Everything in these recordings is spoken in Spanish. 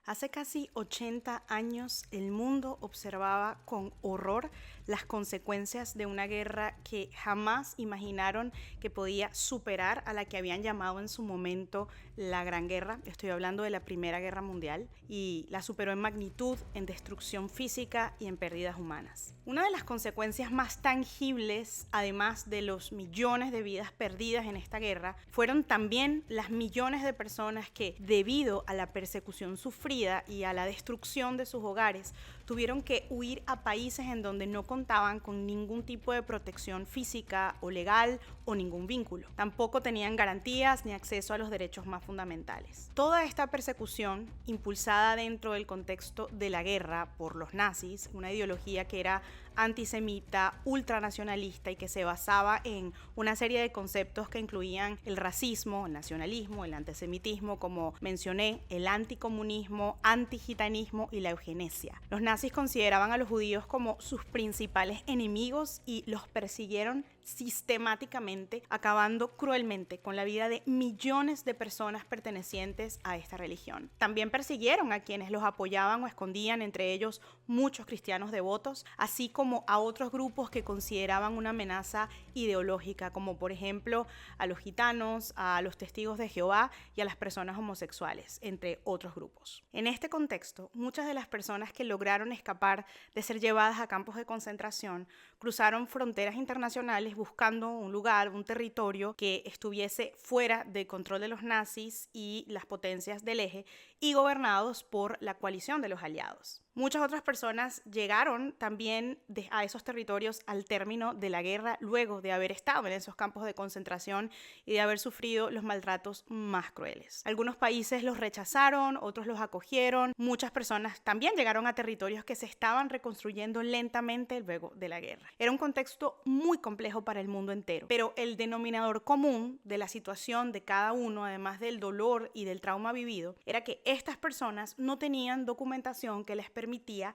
Hace casi 80 años el mundo observaba con horror las consecuencias de una guerra que jamás imaginaron que podía superar a la que habían llamado en su momento la Gran Guerra. Estoy hablando de la Primera Guerra Mundial, y la superó en magnitud, en destrucción física y en pérdidas humanas. Una de las consecuencias más tangibles, además de los millones de vidas perdidas en esta guerra, fueron también las millones de personas que, debido a la persecución sufrida y a la destrucción de sus hogares, tuvieron que huir a países en donde no contaban con ningún tipo de protección física o legal o ningún vínculo. Tampoco tenían garantías ni acceso a los derechos más fundamentales. Toda esta persecución, impulsada dentro del contexto de la guerra por los nazis, una ideología que era antisemita, ultranacionalista y que se basaba en una serie de conceptos que incluían el racismo, el nacionalismo, el antisemitismo, como mencioné, el anticomunismo, antigitanismo y la eugenesia. Los nazis consideraban a los judíos como sus principales enemigos y los persiguieron sistemáticamente, acabando cruelmente con la vida de millones de personas pertenecientes a esta religión. También persiguieron a quienes los apoyaban o escondían, entre ellos muchos cristianos devotos, así como a otros grupos que consideraban una amenaza ideológica, como por ejemplo a los gitanos, a los testigos de Jehová y a las personas homosexuales, entre otros grupos. En este contexto, muchas de las personas que lograron escapar de ser llevadas a campos de concentración cruzaron fronteras internacionales buscando un lugar, un territorio que estuviese fuera del control de los nazis y las potencias del eje y gobernados por la coalición de los aliados. Muchas otras personas llegaron también a esos territorios al término de la guerra, luego de haber estado en esos campos de concentración y de haber sufrido los maltratos más crueles. Algunos países los rechazaron, otros los acogieron. Muchas personas también llegaron a territorios que se estaban reconstruyendo lentamente luego de la guerra. Era un contexto muy complejo para el mundo entero, pero el denominador común de la situación de cada uno, además del dolor y del trauma vivido, era que estas personas no tenían documentación que les permitía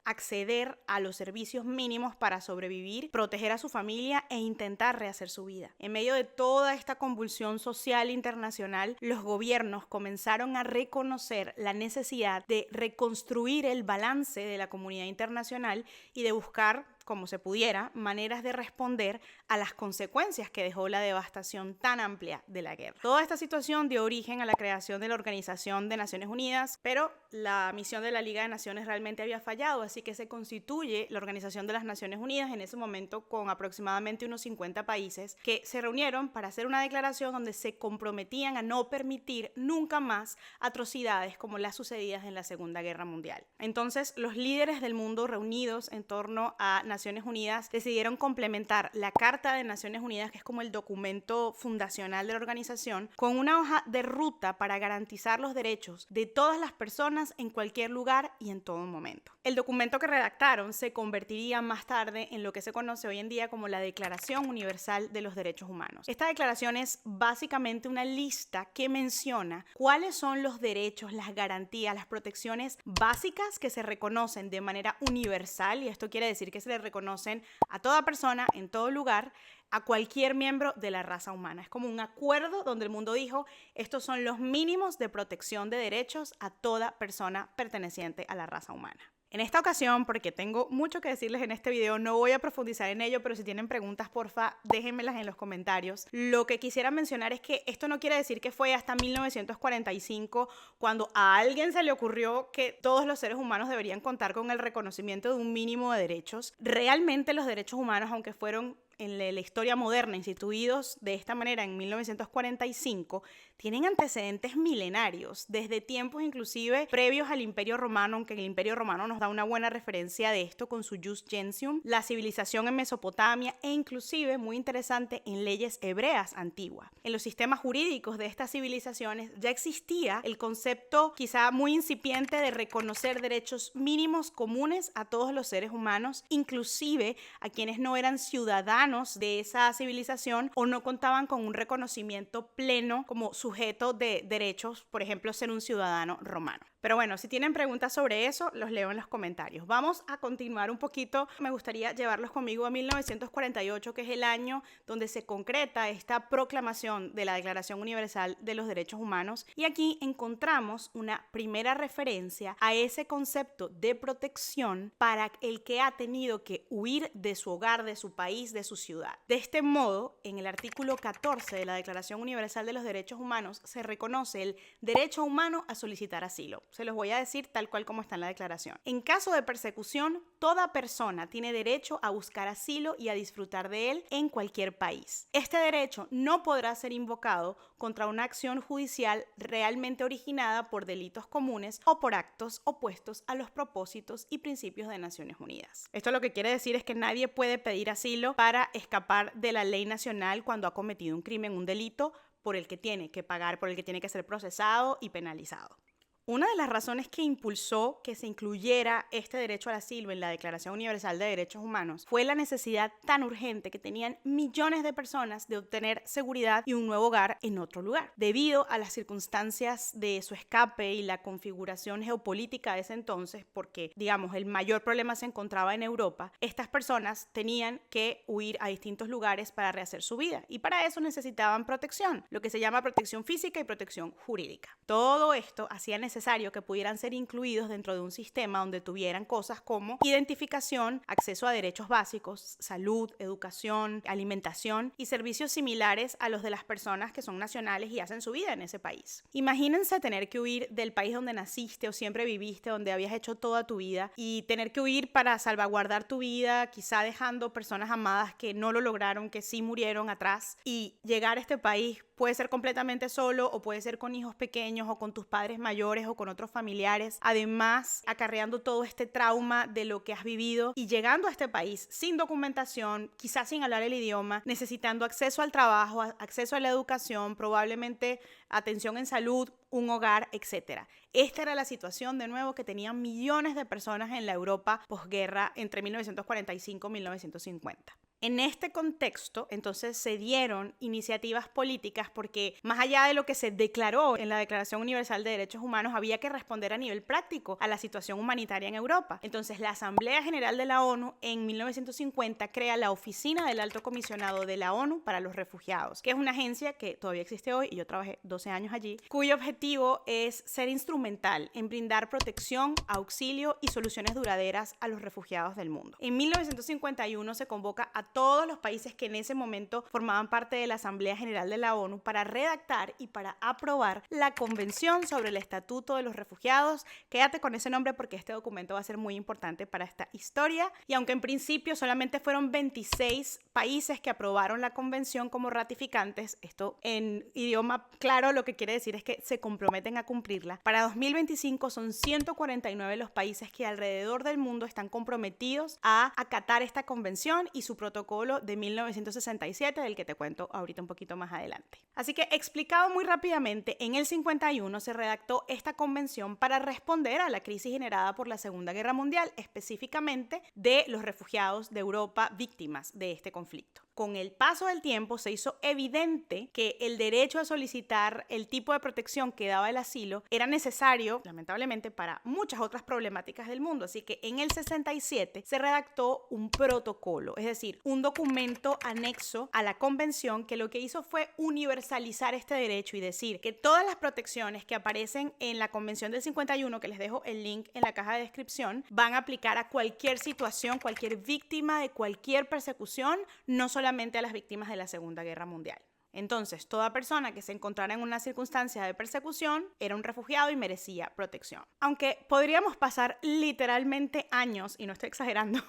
acceder a los servicios mínimos para sobrevivir, proteger a su familia e intentar rehacer su vida. En medio de toda esta convulsión social internacional, los gobiernos comenzaron a reconocer la necesidad de reconstruir el balance de la comunidad internacional y de buscar, como se pudiera, maneras de responder a las consecuencias que dejó la devastación tan amplia de la guerra. Toda esta situación dio origen a la creación de la Organización de Naciones Unidas, pero la misión de la Liga de Naciones realmente había fallado, así que se constituye la Organización de las Naciones Unidas en ese momento con aproximadamente unos 50 países que se reunieron para hacer una declaración donde se comprometían a no permitir nunca más atrocidades como las sucedidas en la Segunda Guerra Mundial. Entonces, los líderes del mundo reunidos en torno a Naciones Unidas decidieron complementar la Carta de Naciones Unidas, que es como el documento fundacional de la organización, con una hoja de ruta para garantizar los derechos de todas las personas en cualquier lugar y en todo momento. El documento que redactaron se convertiría más tarde en lo que se conoce hoy en día como la Declaración Universal de los Derechos Humanos. Esta declaración es básicamente una lista que menciona cuáles son los derechos, las garantías, las protecciones básicas que se reconocen de manera universal, y esto quiere decir que se le reconocen a toda persona, en todo lugar, a cualquier miembro de la raza humana. Es como un acuerdo donde el mundo dijo, estos son los mínimos de protección de derechos a toda persona perteneciente a la raza humana. En esta ocasión, porque tengo mucho que decirles en este video, no voy a profundizar en ello, pero si tienen preguntas, porfa, déjenmelas en los comentarios. Lo que quisiera mencionar es que esto no quiere decir que fue hasta 1945 cuando a alguien se le ocurrió que todos los seres humanos deberían contar con el reconocimiento de un mínimo de derechos. Realmente los derechos humanos, aunque fueron en la historia moderna instituidos de esta manera en 1945, tienen antecedentes milenarios, desde tiempos inclusive previos al Imperio Romano, aunque el Imperio Romano nos da una buena referencia de esto con su Jus Gentium, la civilización en Mesopotamia e inclusive, muy interesante, en leyes hebreas antiguas. En los sistemas jurídicos de estas civilizaciones ya existía el concepto quizá muy incipiente de reconocer derechos mínimos comunes a todos los seres humanos, inclusive a quienes no eran ciudadanos de esa civilización o no contaban con un reconocimiento pleno como sujeto de derechos, por ejemplo, ser un ciudadano romano. Pero bueno, si tienen preguntas sobre eso, los leo en los comentarios. Vamos a continuar un poquito. Me gustaría llevarlos conmigo a 1948, que es el año donde se concreta esta proclamación de la Declaración Universal de los Derechos Humanos. Y aquí encontramos una primera referencia a ese concepto de protección para el que ha tenido que huir de su hogar, de su país, de su ciudad. De este modo, en el artículo 14 de la Declaración Universal de los Derechos Humanos se reconoce el derecho humano a solicitar asilo. Se los voy a decir tal cual como está en la declaración. En caso de persecución, toda persona tiene derecho a buscar asilo y a disfrutar de él en cualquier país. Este derecho no podrá ser invocado contra una acción judicial realmente originada por delitos comunes o por actos opuestos a los propósitos y principios de Naciones Unidas. Esto lo que quiere decir es que nadie puede pedir asilo para escapar de la ley nacional cuando ha cometido un crimen, un delito por el que tiene que pagar, por el que tiene que ser procesado y penalizado. Una de las razones que impulsó que se incluyera este derecho al asilo en la Declaración Universal de Derechos Humanos fue la necesidad tan urgente que tenían millones de personas de obtener seguridad y un nuevo hogar en otro lugar. Debido a las circunstancias de su escape y la configuración geopolítica de ese entonces, porque, digamos, el mayor problema se encontraba en Europa, estas personas tenían que huir a distintos lugares para rehacer su vida y para eso necesitaban protección, lo que se llama protección física y protección jurídica. Todo esto hacía necesario que pudieran ser incluidos dentro de un sistema donde tuvieran cosas como identificación, acceso a derechos básicos, salud, educación, alimentación y servicios similares a los de las personas que son nacionales y hacen su vida en ese país. Imagínense tener que huir del país donde naciste o siempre viviste, donde habías hecho toda tu vida y tener que huir para salvaguardar tu vida, quizá dejando personas amadas que no lo lograron, que sí murieron atrás, y llegar a este país. Puede ser completamente solo o puede ser con hijos pequeños o con tus padres mayores o con otros familiares. Además, acarreando todo este trauma de lo que has vivido y llegando a este país sin documentación, quizás sin hablar el idioma, necesitando acceso al trabajo, acceso a la educación, probablemente atención en salud, un hogar, etc. Esta era la situación, de nuevo, que tenían millones de personas en la Europa posguerra entre 1945 y 1950. En este contexto, entonces, se dieron iniciativas políticas porque más allá de lo que se declaró en la Declaración Universal de Derechos Humanos, había que responder a nivel práctico a la situación humanitaria en Europa. Entonces, la Asamblea General de la ONU en 1950 crea la Oficina del Alto Comisionado de la ONU para los Refugiados, que es una agencia que todavía existe hoy y yo trabajé 12 años allí, cuyo objetivo es ser instrumental en brindar protección, auxilio y soluciones duraderas a los refugiados del mundo. En 1951 se convoca a todos los países que en ese momento formaban parte de la Asamblea General de la ONU para redactar y para aprobar la Convención sobre el Estatuto de los Refugiados. Quédate con ese nombre porque este documento va a ser muy importante para esta historia. Y aunque en principio solamente fueron 26 países que aprobaron la convención como ratificantes, esto en idioma claro lo que quiere decir es que se comprometen a cumplirla. Para 2025 son 149 los países que alrededor del mundo están comprometidos a acatar esta convención y su protocolo de 1967, del que te cuento ahorita un poquito más adelante. Así que, explicado muy rápidamente, en el 51 se redactó esta convención para responder a la crisis generada por la Segunda Guerra Mundial, específicamente de los refugiados de Europa víctimas de este conflicto. Con el paso del tiempo se hizo evidente que el derecho a solicitar el tipo de protección que daba el asilo era necesario, lamentablemente, para muchas otras problemáticas del mundo. Así que en el 67 se redactó un protocolo, es decir, un documento anexo a la convención que lo que hizo fue universalizar este derecho y decir que todas las protecciones que aparecen en la convención del 51, que les dejo el link en la caja de descripción, van a aplicar a cualquier situación, cualquier víctima de cualquier persecución, no solamente a las víctimas de la Segunda Guerra Mundial. Entonces, toda persona que se encontrara en una circunstancia de persecución era un refugiado y merecía protección. Aunque podríamos pasar literalmente años, y no estoy exagerando,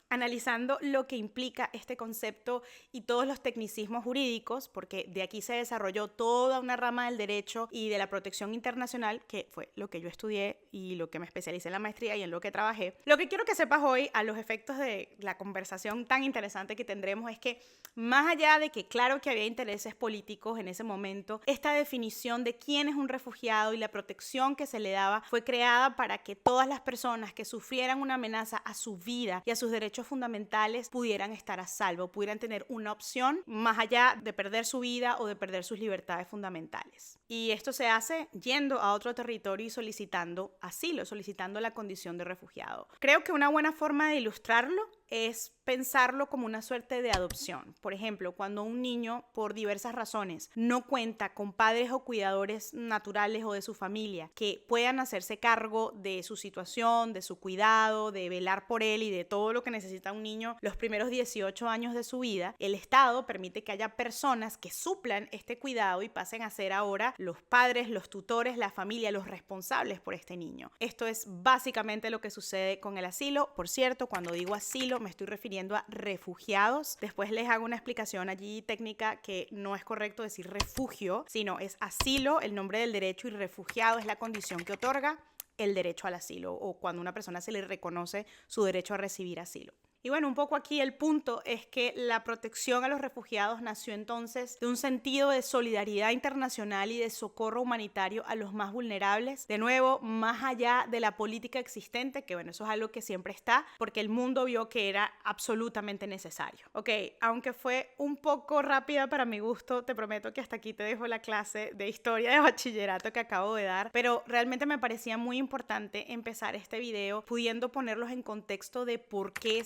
analizando lo que implica este concepto y todos los tecnicismos jurídicos, porque de aquí se desarrolló toda una rama del derecho y de la protección internacional, que fue lo que yo estudié y lo que me especialicé en la maestría y en lo que trabajé. Lo que quiero que sepas hoy, a los efectos de la conversación tan interesante que tendremos, es que más allá de que claro que había intereses intereses políticos en ese momento, esta definición de quién es un refugiado y la protección que se le daba fue creada para que todas las personas que sufrieran una amenaza a su vida y a sus derechos fundamentales pudieran estar a salvo, pudieran tener una opción más allá de perder su vida o de perder sus libertades fundamentales. Y esto se hace yendo a otro territorio y solicitando asilo, solicitando la condición de refugiado. Creo que una buena forma de ilustrarlo es pensarlo como una suerte de adopción. Por ejemplo, cuando un niño, por diversas razones, no cuenta con padres o cuidadores naturales o de su familia que puedan hacerse cargo de su situación, de su cuidado, de velar por él y de todo lo que necesita un niño los primeros 18 años de su vida, el Estado permite que haya personas que suplan este cuidado y pasen a ser ahora los padres, los tutores, la familia, los responsables por este niño. Esto es básicamente lo que sucede con el asilo. Por cierto, cuando digo asilo me estoy refiriendo a refugiados. Después les hago una explicación allí técnica que no es correcto decir refugio, sino es asilo, el nombre del derecho, y refugiado es la condición que otorga el derecho al asilo o cuando a una persona se le reconoce su derecho a recibir asilo. Y bueno, un poco aquí el punto es que la protección a los refugiados nació entonces de un sentido de solidaridad internacional y de socorro humanitario a los más vulnerables. De nuevo, más allá de la política existente, que bueno, eso es algo que siempre está, porque el mundo vio que era absolutamente necesario. Ok, aunque fue un poco rápida para mi gusto, te prometo que hasta aquí te dejo la clase de historia de bachillerato que acabo de dar, pero realmente me parecía muy importante empezar este video pudiendo ponerlos en contexto de por qué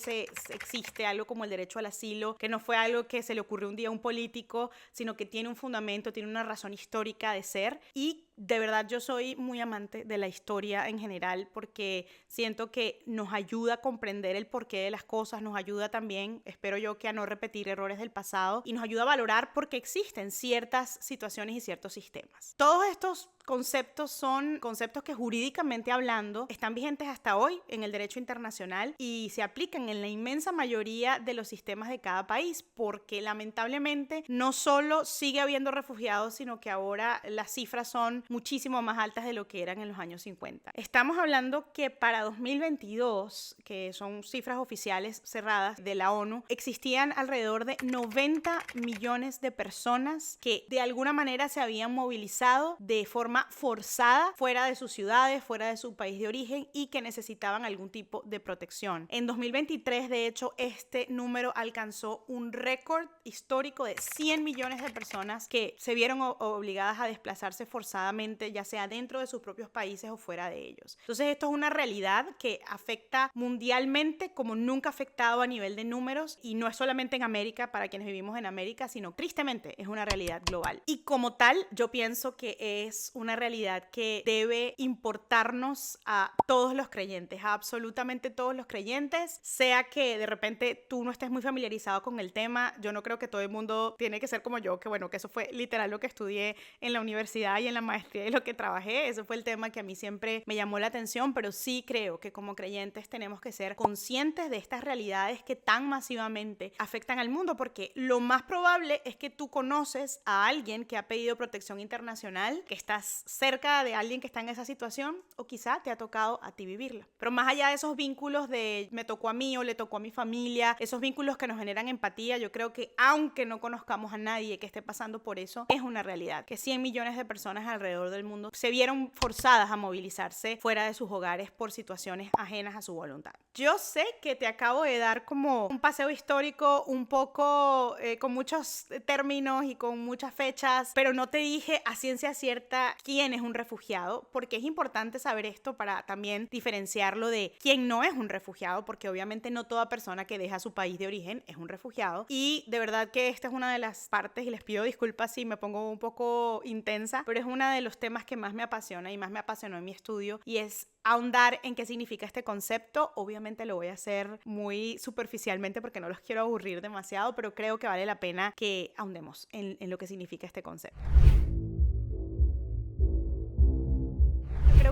existe algo como el derecho al asilo, que no fue algo que se le ocurrió un día a un político, sino que tiene un fundamento, tiene una razón histórica de ser. Y de verdad yo soy muy amante de la historia en general porque siento que nos ayuda a comprender el porqué de las cosas, nos ayuda también, espero yo, que a no repetir errores del pasado y nos ayuda a valorar por qué existen ciertas situaciones y ciertos sistemas. Todos estos conceptos son conceptos que jurídicamente hablando están vigentes hasta hoy en el derecho internacional y se aplican en la inmensa mayoría de los sistemas de cada país porque lamentablemente no solo sigue habiendo refugiados, sino que ahora las cifras son muchísimo más altas de lo que eran en los años 50. Estamos hablando que para 2022, que son cifras oficiales cerradas de la ONU, existían alrededor de 90 millones de personas que de alguna manera se habían movilizado de forma forzada fuera de sus ciudades, fuera de su país de origen y que necesitaban algún tipo de protección. En 2023, de hecho, este número alcanzó un récord histórico de 100 millones de personas que se vieron obligadas a desplazarse forzadamente, ya sea dentro de sus propios países o fuera de ellos. Entonces, esto es una realidad que afecta mundialmente como nunca ha afectado a nivel de números y no es solamente en América, para quienes vivimos en América, sino tristemente es una realidad global. Y como tal, yo pienso que es una realidad que debe importarnos a todos los creyentes, a absolutamente todos los creyentes, sea que de repente tú no estés muy familiarizado con el tema. Yo no creo que todo el mundo tiene que ser como yo, que bueno, que eso fue literal lo que estudié en la universidad y en la maestría y lo que trabajé. Ese fue el tema que a mí siempre me llamó la atención, pero sí creo que como creyentes tenemos que ser conscientes de estas realidades que tan masivamente afectan al mundo, porque lo más probable es que tú conoces a alguien que ha pedido protección internacional, que estás cerca de alguien que está en esa situación o quizá te ha tocado a ti vivirla. Pero más allá de esos vínculos de me tocó a mí o le tocó a mi familia, esos vínculos que nos generan empatía, yo creo que aunque no conozcamos a nadie que esté pasando por eso, es una realidad que 100 millones de personas alrededor del mundo se vieron forzadas a movilizarse fuera de sus hogares por situaciones ajenas a su voluntad. Yo sé que te acabo de dar como un paseo histórico un poco con muchos términos y con muchas fechas, pero no te dije a ciencia cierta quién es un refugiado, porque es importante saber esto para también diferenciarlo de quién no es un refugiado, porque obviamente no toda persona que deja su país de origen es un refugiado. Y de verdad que esta es una de las partes, y les pido disculpas si me pongo un poco intensa, pero es uno de los temas que más me apasiona y más me apasionó en mi estudio, y es ahondar en qué significa este concepto. Obviamente lo voy a hacer muy superficialmente porque no los quiero aburrir demasiado, pero creo que vale la pena que ahondemos en lo que significa este concepto.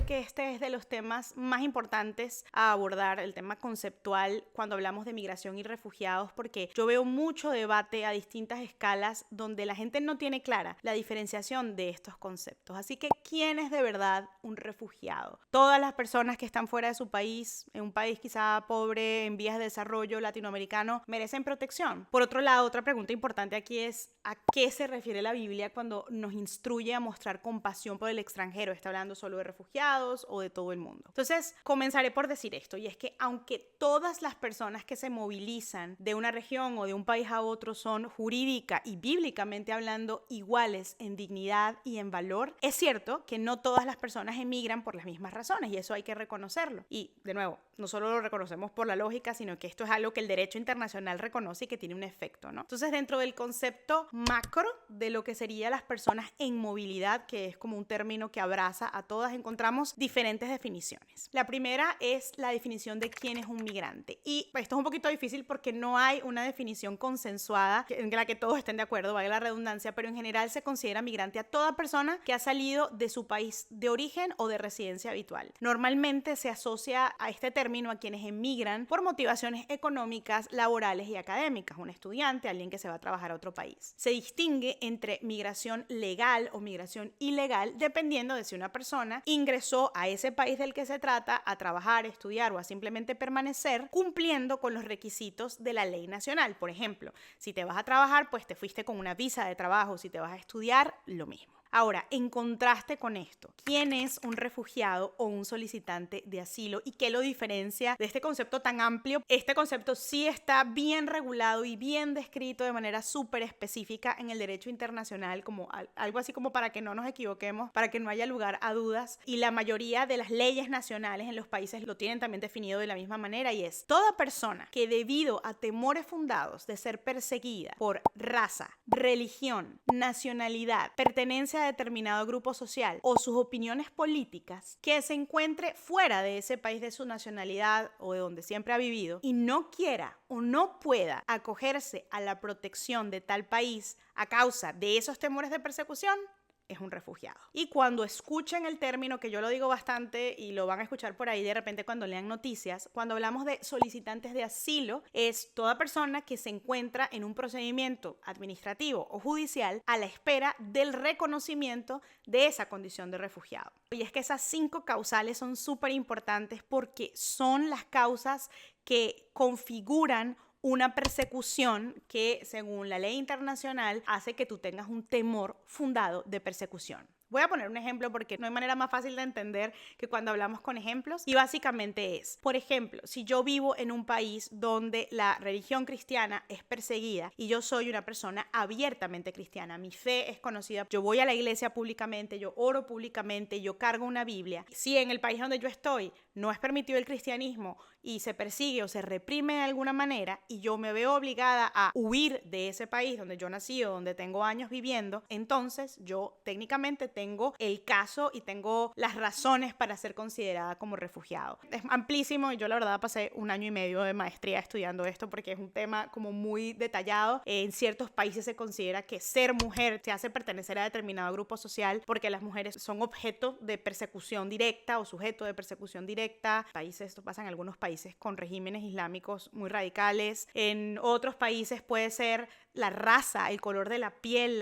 creo que este es de los temas más importantes a abordar, el tema conceptual, cuando hablamos de migración y refugiados, porque yo veo mucho debate a distintas escalas donde la gente no tiene clara la diferenciación de estos conceptos. Así que, ¿quién es de verdad un refugiado? Todas las personas que están fuera de su país, en un país quizá pobre, en vías de desarrollo, latinoamericano, merecen protección. Por otro lado, otra pregunta importante aquí es ¿a qué se refiere la Biblia cuando nos instruye a mostrar compasión por el extranjero? ¿Está hablando solo de refugiados o de todo el mundo? Entonces, comenzaré por decir esto, y es que aunque todas las personas que se movilizan de una región o de un país a otro son jurídica y bíblicamente hablando iguales en dignidad y en valor, es cierto que no todas las personas emigran por las mismas razones, y eso hay que reconocerlo. Y, de nuevo, no solo lo reconocemos por la lógica, sino que esto es algo que el derecho internacional reconoce y que tiene un efecto, ¿no? Entonces, dentro del concepto macro de lo que serían las personas en movilidad, que es como un término que abraza a todas, encontramos diferentes definiciones. La primera es la definición de quién es un migrante. Y esto es un poquito difícil porque no hay una definición consensuada en la que todos estén de acuerdo, vale la redundancia, pero en general se considera migrante a toda persona que ha salido de su país de origen o de residencia habitual. Normalmente se asocia a este término a quienes emigran por motivaciones económicas, laborales y académicas. Un estudiante, alguien que se va a trabajar a otro país. Se distingue entre migración legal o migración ilegal dependiendo de si una persona ingresó a ese país del que se trata a trabajar, estudiar o a simplemente permanecer cumpliendo con los requisitos de la ley nacional. Por ejemplo, si te vas a trabajar, pues te fuiste con una visa de trabajo. Si te vas a estudiar, lo mismo. Ahora, en contraste con esto, ¿quién es un refugiado o un solicitante de asilo y qué lo diferencia de este concepto tan amplio? Este concepto sí está bien regulado y bien descrito de manera súper específica en el derecho internacional, como algo así como para que no nos equivoquemos, para que no haya lugar a dudas, y la mayoría de las leyes nacionales en los países lo tienen también definido de la misma manera, y es toda persona que debido a temores fundados de ser perseguida por raza, religión, nacionalidad, pertenencia a determinado grupo social o sus opiniones políticas, que se encuentre fuera de ese país de su nacionalidad o de donde siempre ha vivido y no quiera o no pueda acogerse a la protección de tal país a causa de esos temores de persecución, es un refugiado. Y cuando escuchen el término, que yo lo digo bastante y lo van a escuchar por ahí de repente cuando lean noticias, cuando hablamos de solicitantes de asilo, es toda persona que se encuentra en un procedimiento administrativo o judicial a la espera del reconocimiento de esa condición de refugiado. Y es que esas 5 causales son súper importantes porque son las causas que configuran una persecución que, según la ley internacional, hace que tú tengas un temor fundado de persecución. Voy a poner un ejemplo porque no hay manera más fácil de entender que cuando hablamos con ejemplos, y básicamente es, por ejemplo, si yo vivo en un país donde la religión cristiana es perseguida y yo soy una persona abiertamente cristiana, mi fe es conocida, yo voy a la iglesia públicamente, yo oro públicamente, yo cargo una Biblia. Si en el país donde yo estoy no es permitido el cristianismo y se persigue o se reprime de alguna manera y yo me veo obligada a huir de ese país donde yo nací o donde tengo años viviendo, entonces yo técnicamente tengo el caso y tengo las razones para ser considerada como refugiado. Es amplísimo y yo la verdad pasé 1 año y medio de maestría estudiando esto porque es un tema como muy detallado. En ciertos países se considera que ser mujer te hace pertenecer a determinado grupo social porque las mujeres son objeto de persecución directa o sujeto de persecución directa. Esto pasa en algunos países con regímenes islámicos muy radicales. En otros países puede ser la raza, el color de la piel,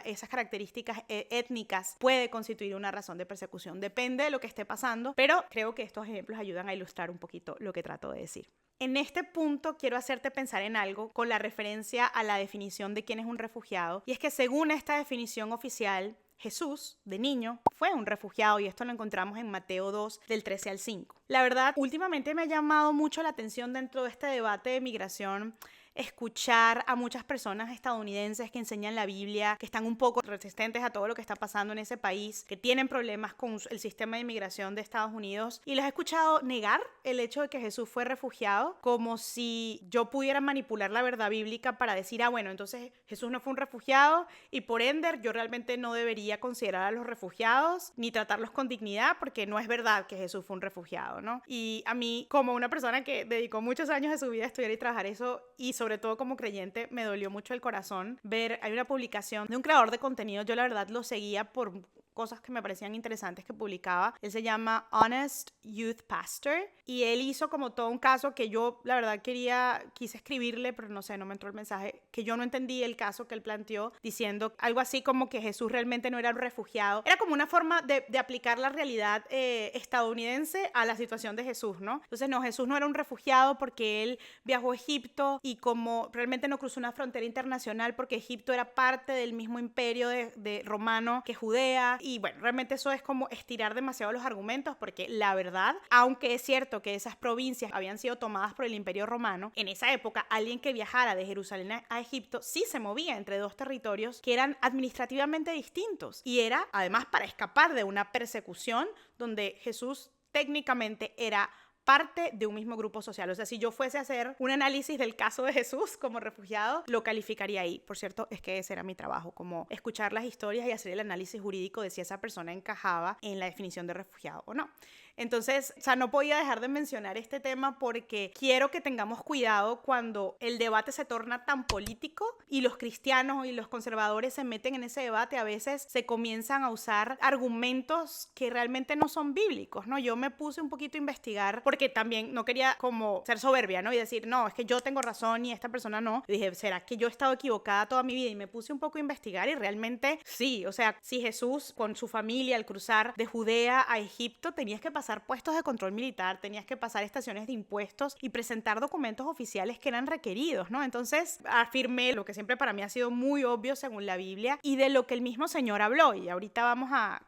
esas características étnicas puede constituir una razón de persecución. Depende de lo que esté pasando, pero creo que estos ejemplos ayudan a ilustrar un poquito lo que trato de decir. En este punto quiero hacerte pensar en algo con la referencia a la definición de quién es un refugiado, y es que según esta definición oficial, Jesús, de niño, fue un refugiado, y esto lo encontramos en Mateo 2, del 13 al 5. La verdad, últimamente me ha llamado mucho la atención dentro de este debate de migración escuchar a muchas personas estadounidenses que enseñan la Biblia, que están un poco resistentes a todo lo que está pasando en ese país, que tienen problemas con el sistema de inmigración de Estados Unidos, y les he escuchado negar el hecho de que Jesús fue refugiado, como si yo pudiera manipular la verdad bíblica para decir, bueno, entonces Jesús no fue un refugiado y por ende yo realmente no debería considerar a los refugiados ni tratarlos con dignidad porque no es verdad que Jesús fue un refugiado, ¿no? Y a mí, como una persona que dedicó muchos años de su vida a estudiar y trabajar eso, y sobre todo como creyente, me dolió mucho el corazón ver, hay una publicación de un creador de contenido, yo la verdad lo seguía por cosas que me parecían interesantes que publicaba. Él se llama Honest Youth Pastor y él hizo como todo un caso que yo la verdad quise escribirle, pero no sé, no me entró el mensaje, que yo no entendí el caso que él planteó, diciendo algo así como que Jesús realmente no era un refugiado. Era como una forma de aplicar la realidad estadounidense a la situación de Jesús, ¿no? Entonces, no, Jesús no era un refugiado porque él viajó a Egipto y como realmente no cruzó una frontera internacional porque Egipto era parte del mismo imperio de romano que Judea. Y bueno, realmente eso es como estirar demasiado los argumentos, porque la verdad, aunque es cierto que esas provincias habían sido tomadas por el imperio romano, en esa época alguien que viajara de Jerusalén a Egipto sí se movía entre dos territorios que eran administrativamente distintos, y era además para escapar de una persecución donde Jesús técnicamente era parte de un mismo grupo social. O sea, si yo fuese a hacer un análisis del caso de Jesús como refugiado, lo calificaría ahí. Por cierto, es que ese era mi trabajo, como escuchar las historias y hacer el análisis jurídico de si esa persona encajaba en la definición de refugiado o no. Entonces, o sea, no podía dejar de mencionar este tema porque quiero que tengamos cuidado cuando el debate se torna tan político y los cristianos y los conservadores se meten en ese debate. A veces se comienzan a usar argumentos que realmente no son bíblicos, ¿no? Yo me puse un poquito a investigar porque también no quería como ser soberbia, ¿no? Y decir, no, es que yo tengo razón y esta persona no. Y dije, ¿será que yo he estado equivocada toda mi vida? Y me puse un poco a investigar y realmente sí. O sea, si Jesús con su familia al cruzar de Judea a Egipto tenías que pasar puestos de control militar, tenías que pasar estaciones de impuestos y presentar documentos oficiales que eran requeridos, ¿no? Entonces afirmé lo que siempre para mí ha sido muy obvio según la Biblia y de lo que el mismo Señor habló. Y ahorita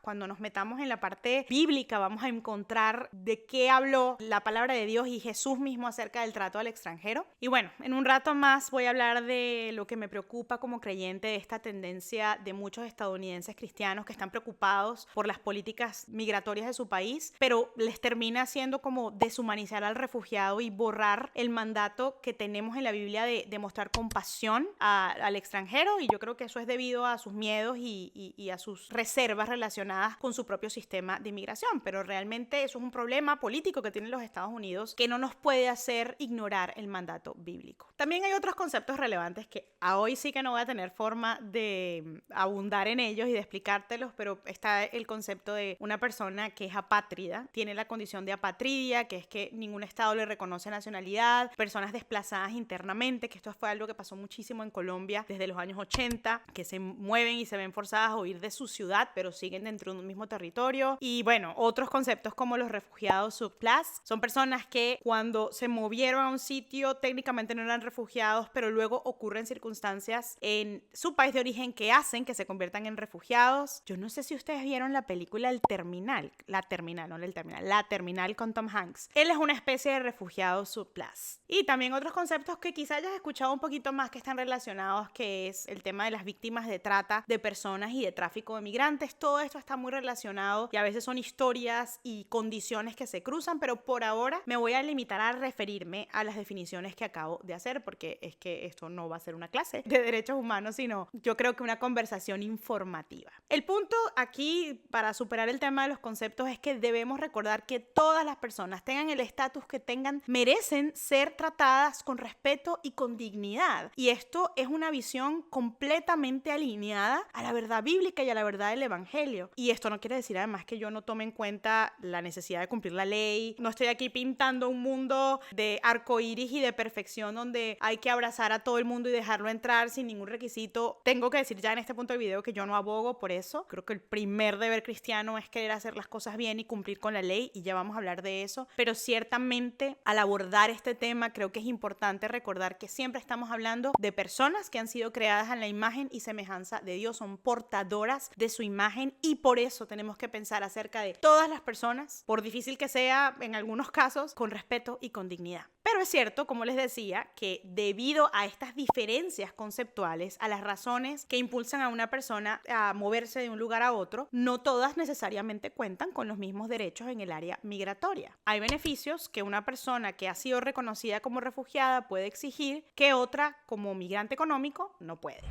cuando nos metamos en la parte bíblica, vamos a encontrar de qué habló la palabra de Dios y Jesús mismo acerca del trato al extranjero. Y bueno, en un rato más voy a hablar de lo que me preocupa como creyente, de esta tendencia de muchos estadounidenses cristianos que están preocupados por las políticas migratorias de su país, pero les termina haciendo como deshumanizar al refugiado y borrar el mandato que tenemos en la Biblia de mostrar compasión al extranjero. Y yo creo que eso es debido a sus miedos y a sus reservas relacionadas con su propio sistema de inmigración. Pero realmente eso es un problema político que tienen los Estados Unidos que no nos puede hacer ignorar el mandato bíblico. También hay otros conceptos relevantes que a hoy sí que no voy a tener forma de abundar en ellos y de explicártelos, pero está el concepto de una persona que es apátrida, tiene la condición de apatridia, que es que ningún estado le reconoce nacionalidad, personas desplazadas internamente, que esto fue algo que pasó muchísimo en Colombia desde los años 80, que se mueven y se ven forzadas a huir de su ciudad, pero siguen dentro de un mismo territorio. Y bueno, otros conceptos como los refugiados subclass, son personas que cuando se movieron a un sitio técnicamente no eran refugiados, pero luego ocurren circunstancias en su país de origen que hacen que se conviertan en refugiados. Yo no sé si ustedes vieron la película El Terminal, La Terminal con Tom Hanks. Él es una especie de refugiado subclass. Y también otros conceptos que quizá hayas escuchado un poquito más que están relacionados, que es el tema de las víctimas de trata de personas y de tráfico de migrantes. Todo esto está muy relacionado y a veces son historias y condiciones que se cruzan, pero por ahora me voy a limitar a referirme a las definiciones que acabo de hacer, porque es que esto no va a ser una clase de derechos humanos, sino yo creo que una conversación informativa. El punto aquí para superar el tema de los conceptos es que debemos recordar que todas las personas, tengan el estatus que tengan, merecen ser tratadas con respeto y con dignidad. Y esto es una visión completamente alineada a la verdad bíblica y a la verdad del evangelio. Y esto no quiere decir además que yo no tome en cuenta la necesidad de cumplir la ley. No estoy aquí pintando un mundo de arcoíris y de perfección donde hay que abrazar a todo el mundo y dejarlo entrar sin ningún requisito. Tengo que decir ya en este punto del video que yo no abogo por eso. Creo que el primer deber cristiano es querer hacer las cosas bien y cumplir con la ley, y ya vamos a hablar de eso. Pero ciertamente al abordar este tema creo que es importante recordar que siempre estamos hablando de personas que han sido creadas a la imagen y semejanza de Dios, son portadoras de su imagen, y por eso tenemos que pensar acerca de todas las personas, por difícil que sea en algunos casos, con respeto y con dignidad. Pero es cierto, como les decía, que debido a estas diferencias conceptuales, a las razones que impulsan a una persona a moverse de un lugar a otro, no todas necesariamente cuentan con los mismos derechos en el área migratoria. Hay beneficios que una persona que ha sido reconocida como refugiada puede exigir que otra, como migrante económico, no puede.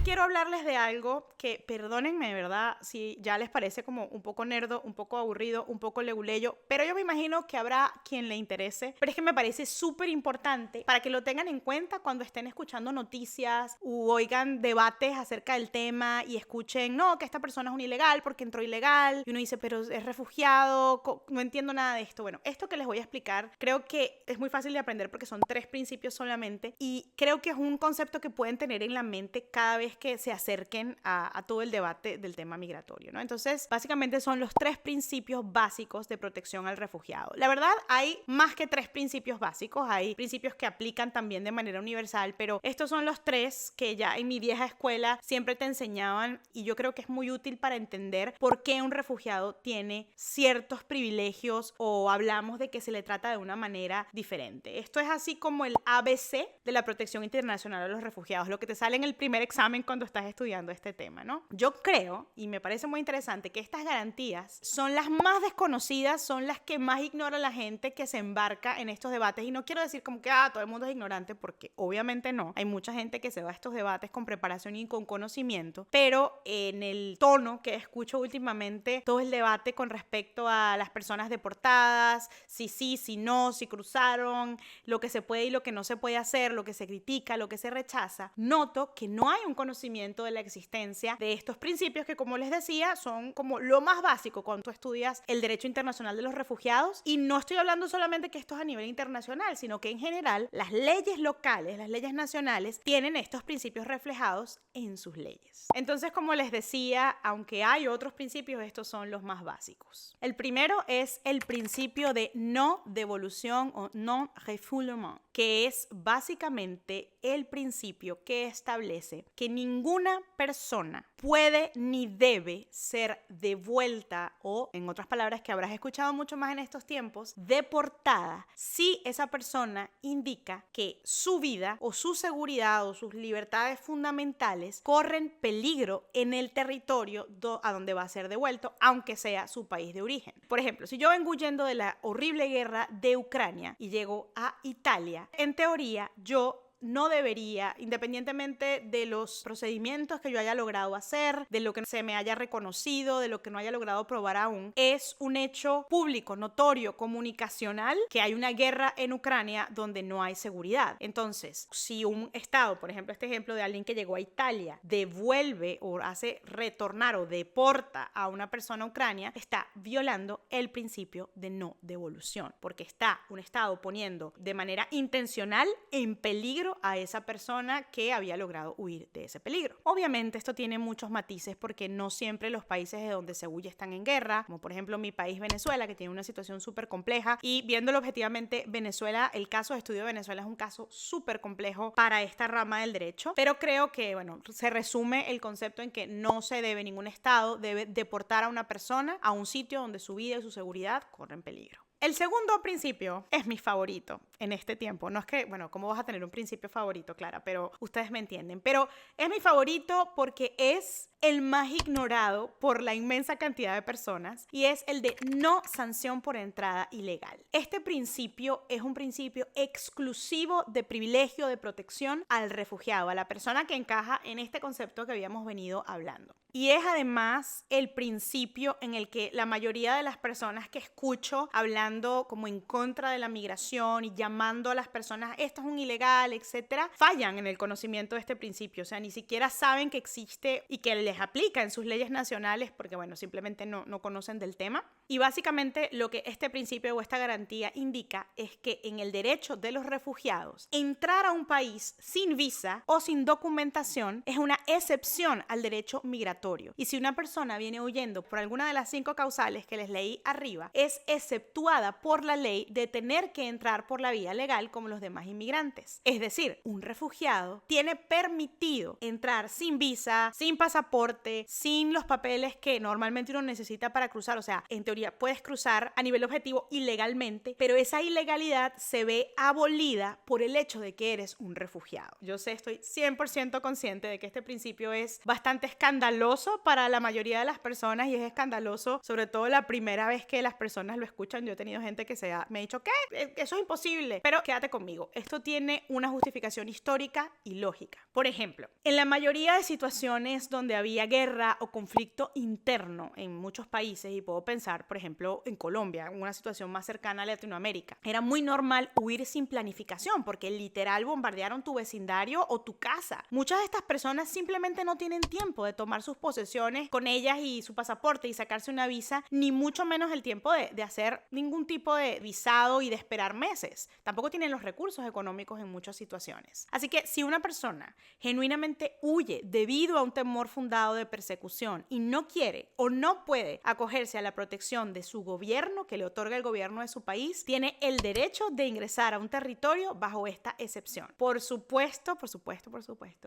quiero hablarles de algo que, perdónenme, de verdad, si ya les parece como un poco nerdo, un poco aburrido, un poco leguleyo, pero yo me imagino que habrá quien le interese. Pero es que me parece súper importante para que lo tengan en cuenta cuando estén escuchando noticias u oigan debates acerca del tema y escuchen, no, que esta persona es un ilegal porque entró ilegal. Y uno dice, pero es refugiado, no entiendo nada de esto. Bueno, esto que les voy a explicar creo que es muy fácil de aprender porque son 3 principios solamente y creo que es un concepto que pueden tener en la mente cada vez que se acerquen a todo el debate del tema migratorio, ¿no? Entonces, básicamente son los 3 principios básicos de protección al refugiado. La verdad, hay más que 3 principios básicos, hay principios que aplican también de manera universal, pero estos son los 3 que ya en mi vieja escuela siempre te enseñaban y yo creo que es muy útil para entender por qué un refugiado tiene ciertos privilegios o hablamos de que se le trata de una manera diferente. Esto es así como el ABC de la protección internacional a los refugiados, lo que te sale en el primer examen cuando estás estudiando este tema, ¿no? Yo creo, y me parece muy interesante, que estas garantías son las más desconocidas, son las que más ignora la gente que se embarca en estos debates. Y no quiero decir como que todo el mundo es ignorante, porque obviamente no. Hay mucha gente que se va a estos debates con preparación y con conocimiento, pero en el tono que escucho últimamente, todo el debate con respecto a las personas deportadas, si sí, si no, si cruzaron, lo que se puede y lo que no se puede hacer, lo que se critica, lo que se rechaza, noto que no hay un conocimiento de la existencia de estos principios que, como les decía, son como lo más básico cuando tú estudias el derecho internacional de los refugiados. Y no estoy hablando solamente que esto es a nivel internacional, sino que en general las leyes locales, las leyes nacionales, tienen estos principios reflejados en sus leyes. Entonces, como les decía, aunque hay otros principios, estos son los más básicos. El primero es el principio de no devolución o non-refoulement, que es básicamente el principio que establece que ninguna persona puede ni debe ser devuelta o, en otras palabras que habrás escuchado mucho más en estos tiempos, deportada si esa persona indica que su vida o su seguridad o sus libertades fundamentales corren peligro en el territorio a donde va a ser devuelto, aunque sea su país de origen. Por ejemplo, si yo vengo huyendo de la horrible guerra de Ucrania y llego a Italia, en teoría yo no debería, independientemente de los procedimientos que yo haya logrado hacer, de lo que se me haya reconocido, de lo que no haya logrado probar aún, es un hecho público, notorio, comunicacional, que hay una guerra en Ucrania donde no hay seguridad. Entonces, si un Estado, por ejemplo, este ejemplo de alguien que llegó a Italia, devuelve o hace retornar o deporta a una persona a Ucrania, está violando el principio de no devolución, porque está un Estado poniendo de manera intencional en peligro a esa persona que había logrado huir de ese peligro. Obviamente esto tiene muchos matices porque no siempre los países de donde se huye están en guerra, como por ejemplo mi país Venezuela, que tiene una situación súper compleja, y viéndolo objetivamente, Venezuela, el caso de estudio de Venezuela es un caso súper complejo para esta rama del derecho, pero creo que, bueno, se resume el concepto en que no se debe, ningún Estado debe deportar a una persona a un sitio donde su vida y su seguridad corren peligro. El segundo principio es mi favorito en este tiempo. No es que, bueno, ¿cómo vas a tener un principio favorito, Clara? Pero ustedes me entienden. Pero es mi favorito porque es el más ignorado por la inmensa cantidad de personas y es el de no sanción por entrada ilegal. Este principio es un principio exclusivo de privilegio de protección al refugiado, a la persona que encaja en este concepto que habíamos venido hablando. Y es además el principio en el que la mayoría de las personas que escucho hablando como en contra de la migración y llamando a las personas, esto es un ilegal, etcétera, fallan en el conocimiento de este principio. O sea, ni siquiera saben que existe y que les aplica en sus leyes nacionales porque, bueno, simplemente no conocen del tema. Y básicamente lo que este principio o esta garantía indica es que en el derecho de los refugiados, entrar a un país sin visa o sin documentación es una excepción al derecho migratorio. Y si una persona viene huyendo por alguna de las 5 causales que les leí arriba, es exceptuada por la ley de tener que entrar por la vía legal como los demás inmigrantes. Es decir, un refugiado tiene permitido entrar sin visa, sin pasaporte, sin los papeles que normalmente uno necesita para cruzar. O sea, en teoría puedes cruzar a nivel objetivo ilegalmente, pero esa ilegalidad se ve abolida por el hecho de que eres un refugiado. Yo sé, estoy 100% consciente de que este principio es bastante escandaloso escandaloso para la mayoría de las personas y es escandaloso sobre todo la primera vez que las personas lo escuchan. Yo he tenido gente que me ha dicho, ¿qué? Eso es imposible. Pero quédate conmigo, esto tiene una justificación histórica y lógica. Por ejemplo, en la mayoría de situaciones donde había guerra o conflicto interno en muchos países, y puedo pensar, por ejemplo, en Colombia, una situación más cercana a Latinoamérica, era muy normal huir sin planificación porque literal bombardearon tu vecindario o tu casa. Muchas de estas personas simplemente no tienen tiempo de tomar sus posesiones con ellas y su pasaporte y sacarse una visa, ni mucho menos el tiempo de hacer ningún tipo de visado y de esperar meses. Tampoco tienen los recursos económicos en muchas situaciones. Así que si una persona genuinamente huye debido a un temor fundado de persecución y no quiere o no puede acogerse a la protección de su gobierno que le otorga el gobierno de su país, tiene el derecho de ingresar a un territorio bajo esta excepción. Por supuesto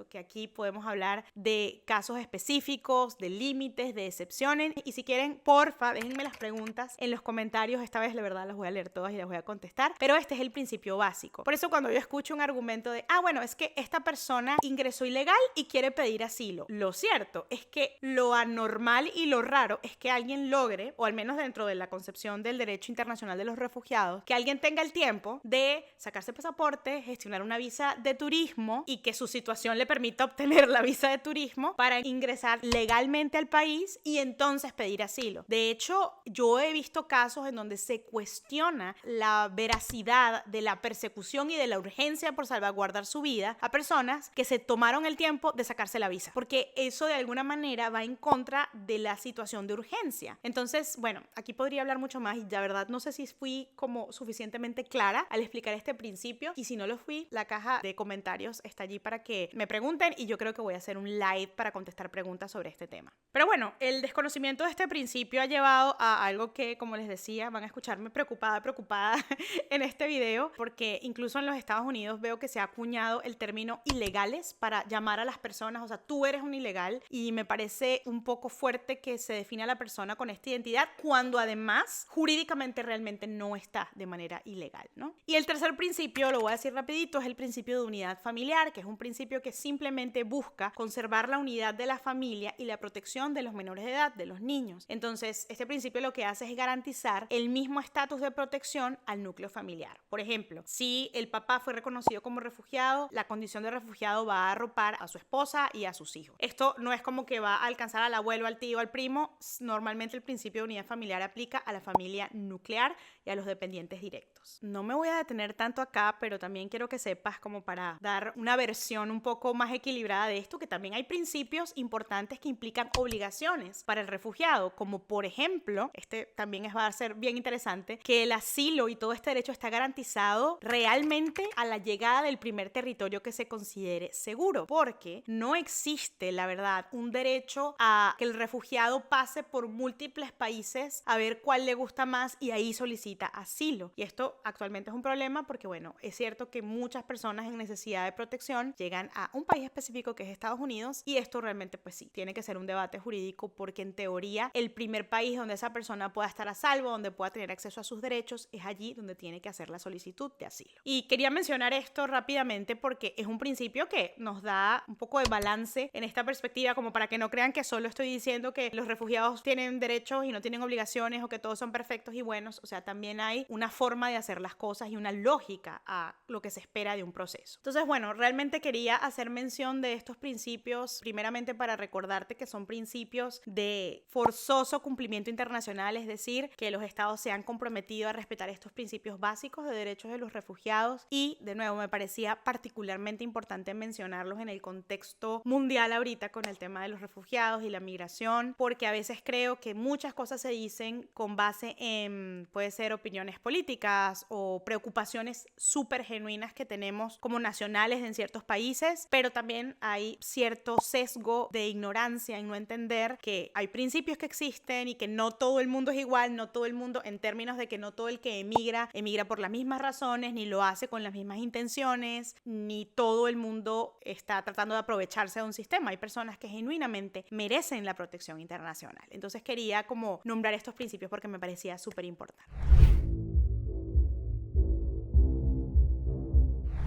que aquí podemos hablar de casos específicos, de límites, de excepciones, y si quieren, porfa, déjenme las preguntas en los comentarios. Esta vez, la verdad, las voy a leer todas y las voy a contestar, pero este es el principio básico. Por eso cuando yo escucho un argumento de, bueno, es que esta persona ingresó ilegal y quiere pedir asilo, lo cierto es que lo anormal y lo raro es que alguien logre, o al menos dentro de la concepción del derecho internacional de los refugiados, que alguien tenga el tiempo de sacarse pasaporte, gestionar una visa de turismo y que su situación le permita obtener la visa de turismo para ingresar legalmente al país y entonces pedir asilo. De hecho, yo he visto casos en donde se cuestiona la veracidad de la persecución y de la urgencia por salvaguardar su vida a personas que se tomaron el tiempo de sacarse la visa, porque eso de alguna manera va en contra de la situación de urgencia. Entonces, bueno, aquí podría hablar mucho más y la verdad no sé si fui como suficientemente clara al explicar este principio, y si no lo fui, la caja de comentarios está allí para que me pregunten y yo creo que voy a hacer un live para contestar preguntas sobre este tema. Pero bueno, el desconocimiento de este principio ha llevado a algo que, como les decía, van a escucharme preocupada en este video, porque incluso en los Estados Unidos veo que se ha acuñado el término ilegales para llamar a las personas, o sea, tú eres un ilegal, y me parece un poco fuerte que se defina a la persona con esta identidad cuando además jurídicamente realmente no está de manera ilegal, ¿no? Y el tercer principio, lo voy a decir rapidito, es el principio de unidad familiar, que es un principio que simplemente busca conservar la unidad de la familia y la protección de los menores de edad, de los niños. Entonces, este principio lo que hace es garantizar el mismo estatus de protección al núcleo familiar. Por ejemplo, si el papá fue reconocido como refugiado, la condición de refugiado va a arropar a su esposa y a sus hijos. Esto no es como que va a alcanzar al abuelo, al tío, al primo. Normalmente el principio de unidad familiar aplica a la familia nuclear y a los dependientes directos. No me voy a detener tanto acá, pero también quiero que sepas, como para dar una versión un poco más equilibrada de esto, que también hay principios importantes que implican obligaciones para el refugiado, como por ejemplo, este también va a ser bien interesante, que el asilo y todo este derecho está garantizado realmente a la llegada del primer territorio que se considere seguro, porque no existe, la verdad, un derecho a que el refugiado pase por múltiples países a ver cuál le gusta más y ahí solicita asilo. Y esto actualmente es un problema porque, bueno, es cierto que muchas personas en necesidad de protección llegan a un país específico que es Estados Unidos, y esto realmente pues sí, tiene que ser un debate jurídico, porque en teoría el primer país donde esa persona pueda estar a salvo, donde pueda tener acceso a sus derechos, es allí donde tiene que hacer la solicitud de asilo. Y quería mencionar esto rápidamente porque es un principio que nos da un poco de balance en esta perspectiva, como para que no crean que solo estoy diciendo que los refugiados tienen derechos y no tienen obligaciones, o que todos son perfectos y buenos. O sea, también hay una forma de hacer las cosas y una lógica a lo que se espera de un proceso. Entonces, bueno, realmente quería hacer mención de estos principios, primeramente para recordarte que son principios de forzoso cumplimiento internacional, es decir, que los estados se han comprometido a respetar estos principios básicos de derechos de los refugiados, y de nuevo me parecía particularmente importante mencionarlos en el contexto mundial ahorita con el tema de los refugiados y la migración, porque a veces creo que muchas cosas se dicen con base en, puede ser, opiniones políticas o preocupaciones súper genuinas que tenemos como nacionales en ciertos países, pero también hay cierto sesgo de ignorancia en no entender que hay principios que existen y que no todo el mundo es igual, no todo el mundo, en términos de que no todo el que emigra por las mismas razones, ni lo hace con las mismas intenciones, ni todo el mundo está tratando de aprovecharse de un sistema. Hay personas que genuinamente merecen la protección internacional. Entonces quería como nombrar estos principios porque me parecía súper importante.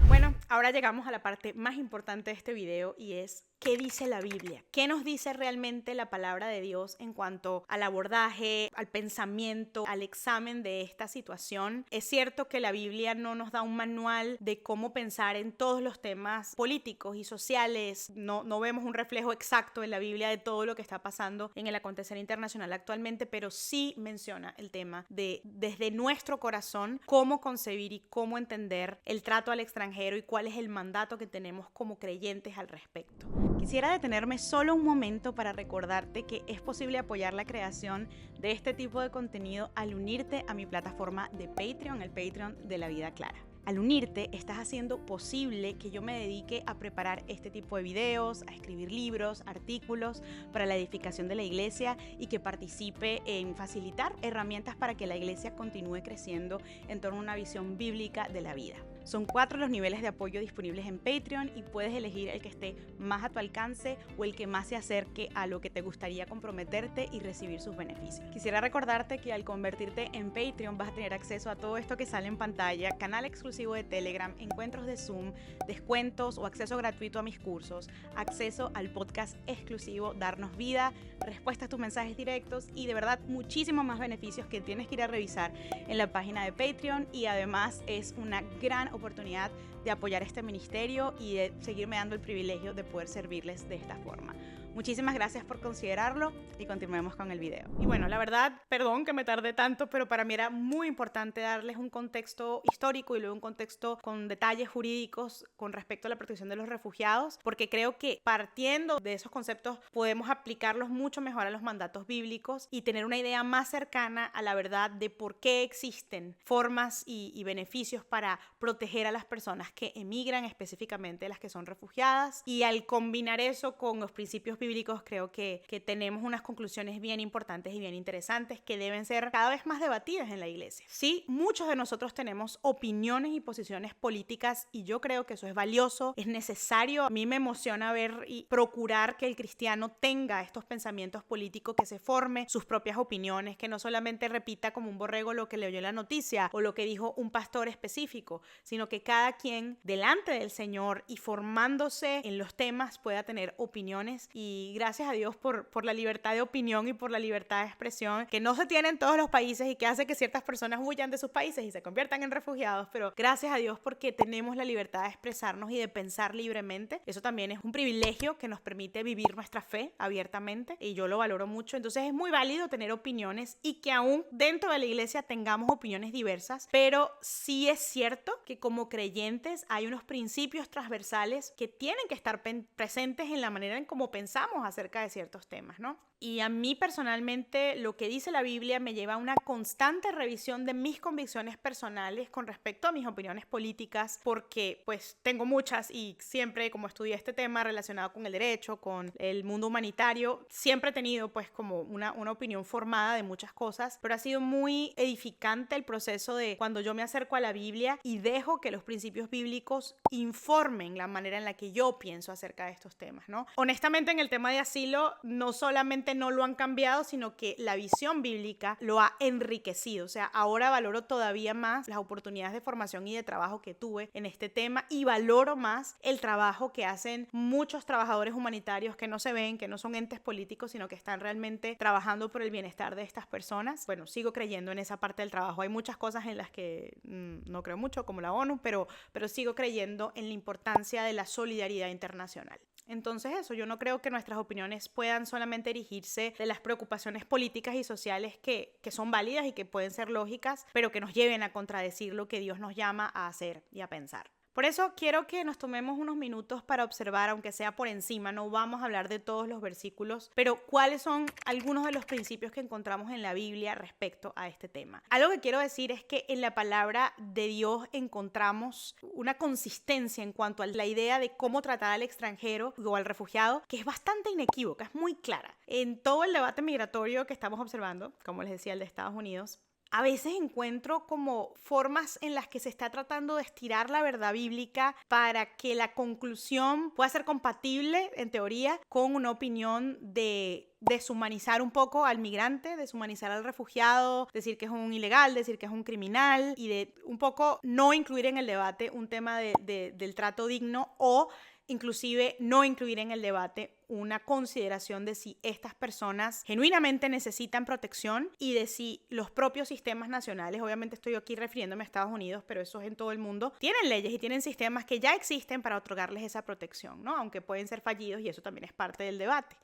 Bueno, ahora llegamos a la parte más importante de este video, y es qué dice la Biblia, qué nos dice realmente la palabra de Dios en cuanto al abordaje, al pensamiento, al examen de esta situación. Es cierto que la Biblia no nos da un manual de cómo pensar en todos los temas políticos y sociales. No vemos un reflejo exacto en la Biblia de todo lo que está pasando en el acontecer internacional actualmente, pero sí menciona el tema de desde nuestro corazón cómo concebir y cómo entender el trato al extranjero y cuál es el mandato que tenemos como creyentes al respecto. Quisiera detenerme solo un momento para recordarte que es posible apoyar la creación de este tipo de contenido al unirte a mi plataforma de Patreon, el Patreon de La Vida Clara. Al unirte, estás haciendo posible que yo me dedique a preparar este tipo de videos, a escribir libros, artículos para la edificación de la iglesia y que participe en facilitar herramientas para que la iglesia continúe creciendo en torno a una visión bíblica de la vida. Son 4 los niveles de apoyo disponibles en Patreon y puedes elegir el que esté más a tu alcance o el que más se acerque a lo que te gustaría comprometerte y recibir sus beneficios. Quisiera recordarte que al convertirte en Patreon vas a tener acceso a todo esto que sale en pantalla, canal exclusivo de Telegram, encuentros de Zoom, descuentos o acceso gratuito a mis cursos, acceso al podcast exclusivo Darnos Vida, respuestas a tus mensajes directos y de verdad muchísimos más beneficios que tienes que ir a revisar en la página de Patreon, y además es una gran oportunidad de apoyar este ministerio y de seguirme dando el privilegio de poder servirles de esta forma. Muchísimas gracias por considerarlo y continuemos con el video. Y bueno, la verdad, perdón que me tardé tanto, pero para mí era muy importante darles un contexto histórico y luego un contexto con detalles jurídicos con respecto a la protección de los refugiados, porque creo que partiendo de esos conceptos podemos aplicarlos mucho mejor a los mandatos bíblicos y tener una idea más cercana a la verdad de por qué existen formas y beneficios para proteger a las personas que emigran, específicamente las que son refugiadas. Y al combinar eso con los principios bíblicos, creo que tenemos unas conclusiones bien importantes y bien interesantes que deben ser cada vez más debatidas en la iglesia. Sí, muchos de nosotros tenemos opiniones y posiciones políticas y yo creo que eso es valioso, es necesario. A mí me emociona ver y procurar que el cristiano tenga estos pensamientos políticos, que se forme sus propias opiniones, que no solamente repita como un borrego lo que le oyó en la noticia o lo que dijo un pastor específico, sino que cada quien delante del Señor y formándose en los temas pueda tener opiniones. Y gracias a Dios por la libertad de opinión y por la libertad de expresión que no se tiene en todos los países y que hace que ciertas personas huyan de sus países y se conviertan en refugiados, pero gracias a Dios porque tenemos la libertad de expresarnos y de pensar libremente. Eso también es un privilegio que nos permite vivir nuestra fe abiertamente y yo lo valoro mucho. Entonces es muy válido tener opiniones y que aún dentro de la iglesia tengamos opiniones diversas, pero sí es cierto que como creyentes hay unos principios transversales que tienen que estar presentes en la manera en cómo pensamos acerca de ciertos temas, ¿no? Y a mí personalmente lo que dice la Biblia me lleva a una constante revisión de mis convicciones personales con respecto a mis opiniones políticas, porque pues tengo muchas y siempre como estudié este tema relacionado con el derecho, con el mundo humanitario, siempre he tenido pues como una opinión formada de muchas cosas, pero ha sido muy edificante el proceso de cuando yo me acerco a la Biblia y dejo que los principios bíblicos informen la manera en la que yo pienso acerca de estos temas, ¿no? Honestamente, en el tema de asilo no solamente no lo han cambiado, sino que la visión bíblica lo ha enriquecido. O sea, ahora valoro todavía más las oportunidades de formación y de trabajo que tuve en este tema y valoro más el trabajo que hacen muchos trabajadores humanitarios que no se ven, que no son entes políticos, sino que están realmente trabajando por el bienestar de estas personas. Bueno, sigo creyendo en esa parte del trabajo. Hay muchas cosas en las que no creo mucho, como la ONU, pero sigo creyendo en la importancia de la solidaridad internacional. Entonces eso, yo no creo que nuestras opiniones puedan solamente erigirse de las preocupaciones políticas y sociales que son válidas y que pueden ser lógicas, pero que nos lleven a contradecir lo que Dios nos llama a hacer y a pensar. Por eso quiero que nos tomemos unos minutos para observar, aunque sea por encima, no vamos a hablar de todos los versículos, pero cuáles son algunos de los principios que encontramos en la Biblia respecto a este tema. Algo que quiero decir es que en la palabra de Dios encontramos una consistencia en cuanto a la idea de cómo tratar al extranjero o al refugiado, que es bastante inequívoca, es muy clara. En todo el debate migratorio que estamos observando, como les decía, el de Estados Unidos, a veces encuentro como formas en las que se está tratando de estirar la verdad bíblica para que la conclusión pueda ser compatible, en teoría, con una opinión de deshumanizar un poco al migrante, deshumanizar al refugiado, decir que es un ilegal, decir que es un criminal y de un poco no incluir en el debate un tema del trato digno o inclusive no incluir en el debate una consideración de si estas personas genuinamente necesitan protección y de si los propios sistemas nacionales, obviamente estoy aquí refiriéndome a Estados Unidos, pero eso es en todo el mundo, tienen leyes y tienen sistemas que ya existen para otorgarles esa protección, ¿no? Aunque pueden ser fallidos y eso también es parte del debate.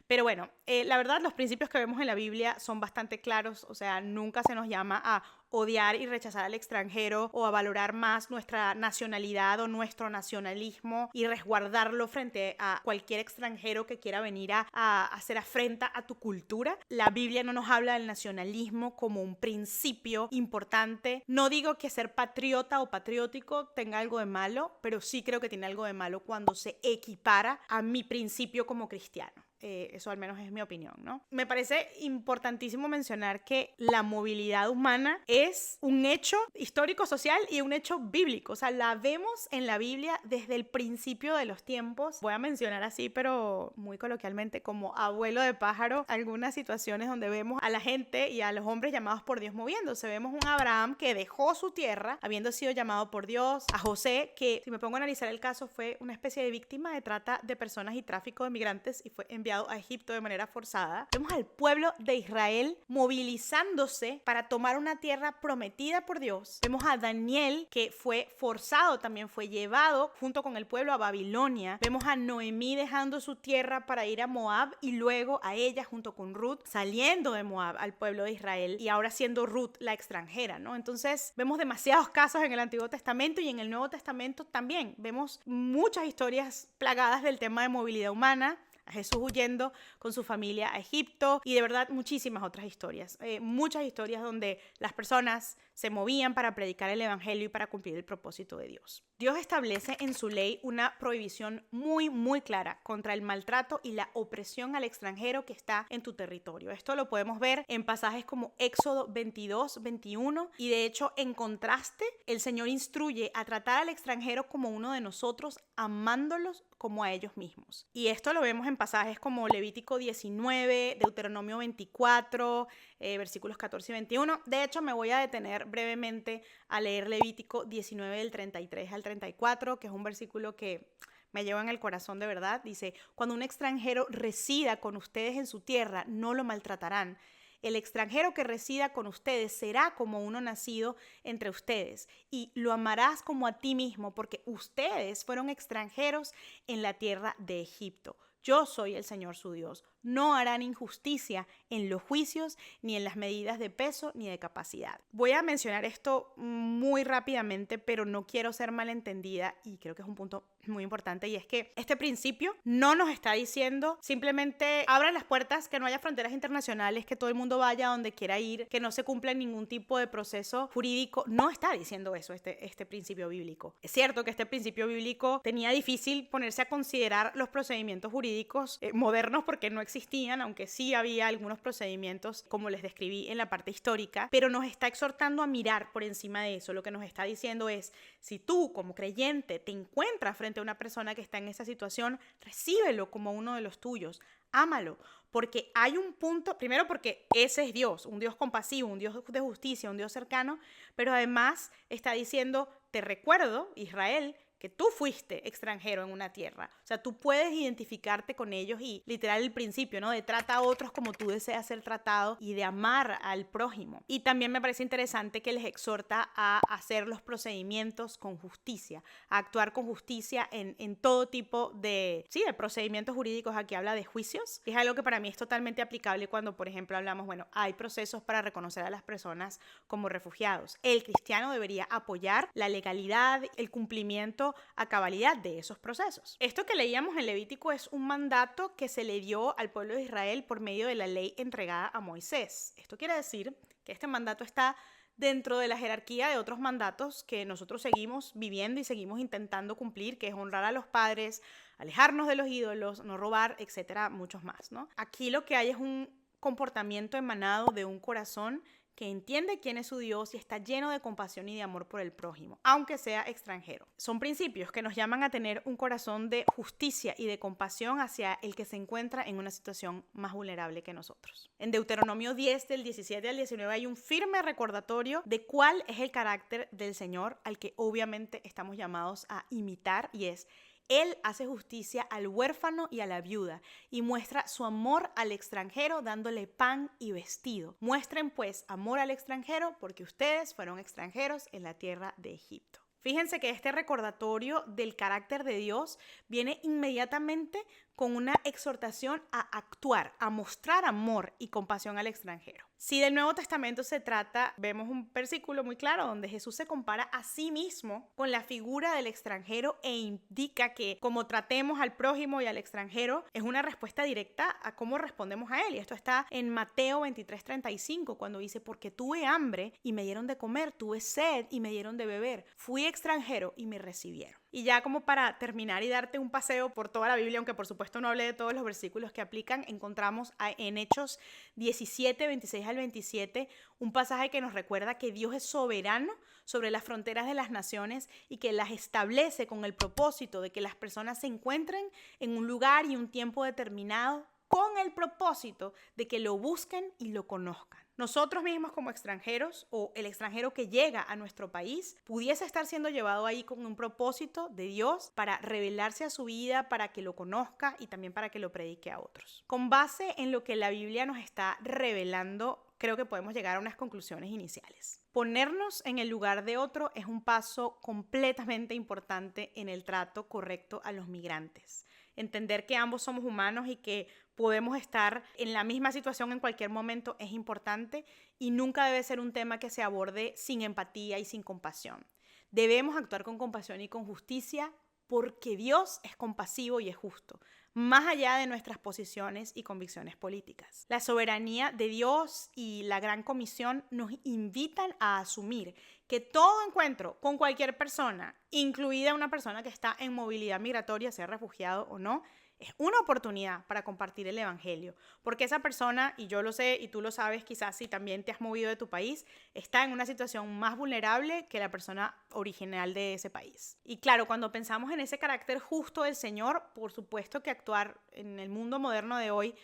Pero bueno, la verdad los principios que vemos en la Biblia son bastante claros, o sea, nunca se nos llama a odiar y rechazar al extranjero o a valorar más nuestra nacionalidad o nuestro nacionalismo y resguardarlo frente a cualquier extranjero que quiera venir a hacer afrenta a tu cultura. La Biblia no nos habla del nacionalismo como un principio importante. No digo que ser patriota o patriótico tenga algo de malo, pero sí creo que tiene algo de malo cuando se equipara a mi principio como cristiano. Eso al menos es mi opinión, ¿no? Me parece importantísimo mencionar que la movilidad humana es un hecho histórico, social y un hecho bíblico. O sea, la vemos en la Biblia desde el principio de los tiempos. Voy a mencionar así, pero muy coloquialmente, como abuelo de pájaro, algunas situaciones donde vemos a la gente y a los hombres llamados por Dios moviéndose. Vemos un Abraham que dejó su tierra, habiendo sido llamado por Dios, a José, que si me pongo a analizar el caso, fue una especie de víctima de trata de personas y tráfico de migrantes y fue enviado a Egipto de manera forzada. Vemos al pueblo de Israel movilizándose para tomar una tierra prometida por Dios. Vemos a Daniel, que fue forzado, también fue llevado junto con el pueblo a Babilonia. Vemos a Noemí dejando su tierra para ir a Moab y luego a ella junto con Ruth saliendo de Moab al pueblo de Israel y ahora siendo Ruth la extranjera, ¿no? Entonces vemos demasiados casos en el Antiguo Testamento y en el Nuevo Testamento también. Vemos muchas historias plagadas del tema de movilidad humana, a Jesús huyendo con su familia a Egipto y de verdad muchísimas otras historias. Muchas historias donde las personas se movían para predicar el evangelio y para cumplir el propósito de Dios. Dios establece en su ley una prohibición muy, muy clara contra el maltrato y la opresión al extranjero que está en tu territorio. Esto lo podemos ver en pasajes como Éxodo 22, 21 y de hecho en contraste el Señor instruye a tratar al extranjero como uno de nosotros, amándolos como a ellos mismos. Y esto lo vemos en pasajes como Levítico 19, Deuteronomio 24, versículos 14 y 21. De hecho, me voy a detener brevemente a leer Levítico 19 del 33 al 34, que es un versículo que me lleva en el corazón de verdad. Dice, cuando un extranjero resida con ustedes en su tierra, no lo maltratarán. El extranjero que resida con ustedes será como uno nacido entre ustedes y lo amarás como a ti mismo porque ustedes fueron extranjeros en la tierra de Egipto. Yo soy el Señor su Dios. No harán injusticia en los juicios, ni en las medidas de peso, ni de capacidad. Voy a mencionar esto muy rápidamente, pero no quiero ser malentendida y creo que es un punto muy importante y es que este principio no nos está diciendo simplemente abran las puertas, que no haya fronteras internacionales, que todo el mundo vaya donde quiera ir, que no se cumpla ningún tipo de proceso jurídico. No está diciendo eso este principio bíblico. Es cierto que este principio bíblico tenía difícil ponerse a considerar los procedimientos jurídicos modernos porque no existían, aunque sí había algunos procedimientos como les describí en la parte histórica, pero nos está exhortando a mirar por encima de eso. Lo que nos está diciendo es, si tú como creyente te encuentras frente a una persona que está en esa situación, recíbelo como uno de los tuyos, ámalo, porque hay un punto, primero porque ese es Dios, un Dios compasivo, un Dios de justicia, un Dios cercano, pero además está diciendo, te recuerdo, Israel, que tú fuiste extranjero en una tierra. O sea, tú puedes identificarte con ellos y literal el principio, ¿no? De trata a otros como tú deseas ser tratado y de amar al prójimo. Y también me parece interesante que les exhorta a hacer los procedimientos con justicia, a actuar con justicia en todo tipo de procedimientos jurídicos. Aquí habla de juicios. Es algo que para mí es totalmente aplicable cuando, por ejemplo, hablamos, bueno, hay procesos para reconocer a las personas como refugiados. El cristiano debería apoyar la legalidad, el cumplimiento a cabalidad de esos procesos. Esto que leíamos en Levítico es un mandato que se le dio al pueblo de Israel por medio de la ley entregada a Moisés. Esto quiere decir que este mandato está dentro de la jerarquía de otros mandatos que nosotros seguimos viviendo y seguimos intentando cumplir, que es honrar a los padres, alejarnos de los ídolos, no robar, etcétera, muchos más, ¿no? Aquí lo que hay es un comportamiento emanado de un corazón que entiende quién es su Dios y está lleno de compasión y de amor por el prójimo, aunque sea extranjero. Son principios que nos llaman a tener un corazón de justicia y de compasión hacia el que se encuentra en una situación más vulnerable que nosotros. En Deuteronomio 10, del 17 al 19, hay un firme recordatorio de cuál es el carácter del Señor al que obviamente estamos llamados a imitar y es Él hace justicia al huérfano y a la viuda y muestra su amor al extranjero dándole pan y vestido. Muestren pues amor al extranjero porque ustedes fueron extranjeros en la tierra de Egipto. Fíjense que este recordatorio del carácter de Dios viene inmediatamente con una exhortación a actuar, a mostrar amor y compasión al extranjero. Si del Nuevo Testamento se trata, vemos un versículo muy claro donde Jesús se compara a sí mismo con la figura del extranjero e indica que como tratemos al prójimo y al extranjero es una respuesta directa a cómo respondemos a él. Y esto está en Mateo 23:35 cuando dice, porque tuve hambre y me dieron de comer, tuve sed y me dieron de beber, fui extranjero y me recibieron. Y ya como para terminar y darte un paseo por toda la Biblia, aunque por supuesto no hablé de todos los versículos que aplican, encontramos en Hechos 17, 26 al 27, un pasaje que nos recuerda que Dios es soberano sobre las fronteras de las naciones y que las establece con el propósito de que las personas se encuentren en un lugar y un tiempo determinado con el propósito de que lo busquen y lo conozcan. Nosotros mismos como extranjeros o el extranjero que llega a nuestro país pudiese estar siendo llevado ahí con un propósito de Dios para revelarse a su vida, para que lo conozca y también para que lo predique a otros. Con base en lo que la Biblia nos está revelando, creo que podemos llegar a unas conclusiones iniciales. Ponernos en el lugar de otro es un paso completamente importante en el trato correcto a los migrantes. Entender que ambos somos humanos y que podemos estar en la misma situación en cualquier momento es importante y nunca debe ser un tema que se aborde sin empatía y sin compasión. Debemos actuar con compasión y con justicia porque Dios es compasivo y es justo, más allá de nuestras posiciones y convicciones políticas. La soberanía de Dios y la Gran Comisión nos invitan a asumir que todo encuentro con cualquier persona, incluida una persona que está en movilidad migratoria, sea refugiado o no, es una oportunidad para compartir el evangelio, porque esa persona, y yo lo sé y tú lo sabes quizás si también te has movido de tu país, está en una situación más vulnerable que la persona original de ese país. Y claro, cuando pensamos en ese carácter justo del Señor, por supuesto que actuar en el mundo moderno de hoy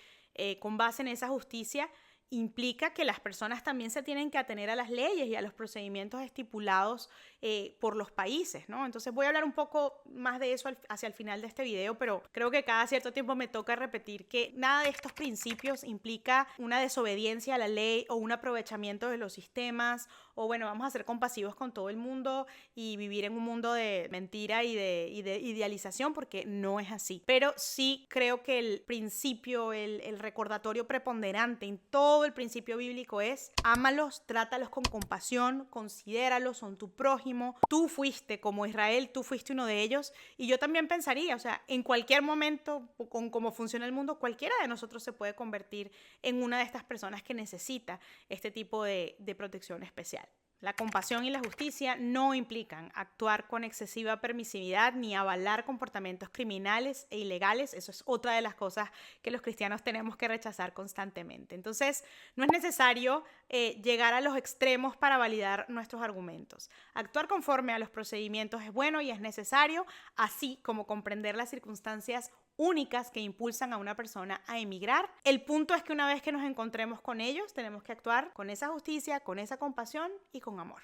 con base en esa justicia implica que las personas también se tienen que atener a las leyes y a los procedimientos estipulados por los países, ¿no? Entonces voy a hablar un poco más de eso hacia el final de este video, pero creo que cada cierto tiempo me toca repetir que nada de estos principios implica una desobediencia a la ley o un aprovechamiento de los sistemas o bueno, vamos a ser compasivos con todo el mundo y vivir en un mundo de mentira y de idealización, porque no es así. Pero sí creo que el principio, el recordatorio preponderante en todo el principio bíblico es ámalos, trátalos con compasión, considéralos, son tu prójimo. Tú fuiste como Israel, tú fuiste uno de ellos y yo también pensaría, o sea, en cualquier momento, con cómo funciona el mundo, cualquiera de nosotros se puede convertir en una de estas personas que necesita este tipo de protección especial. La compasión y la justicia no implican actuar con excesiva permisividad ni avalar comportamientos criminales e ilegales. Eso es otra de las cosas que los cristianos tenemos que rechazar constantemente. Entonces, no es necesario llegar a los extremos para validar nuestros argumentos. Actuar conforme a los procedimientos es bueno y es necesario, así como comprender las circunstancias únicas que impulsan a una persona a emigrar. El punto es que una vez que nos encontremos con ellos, tenemos que actuar con esa justicia, con esa compasión y con amor.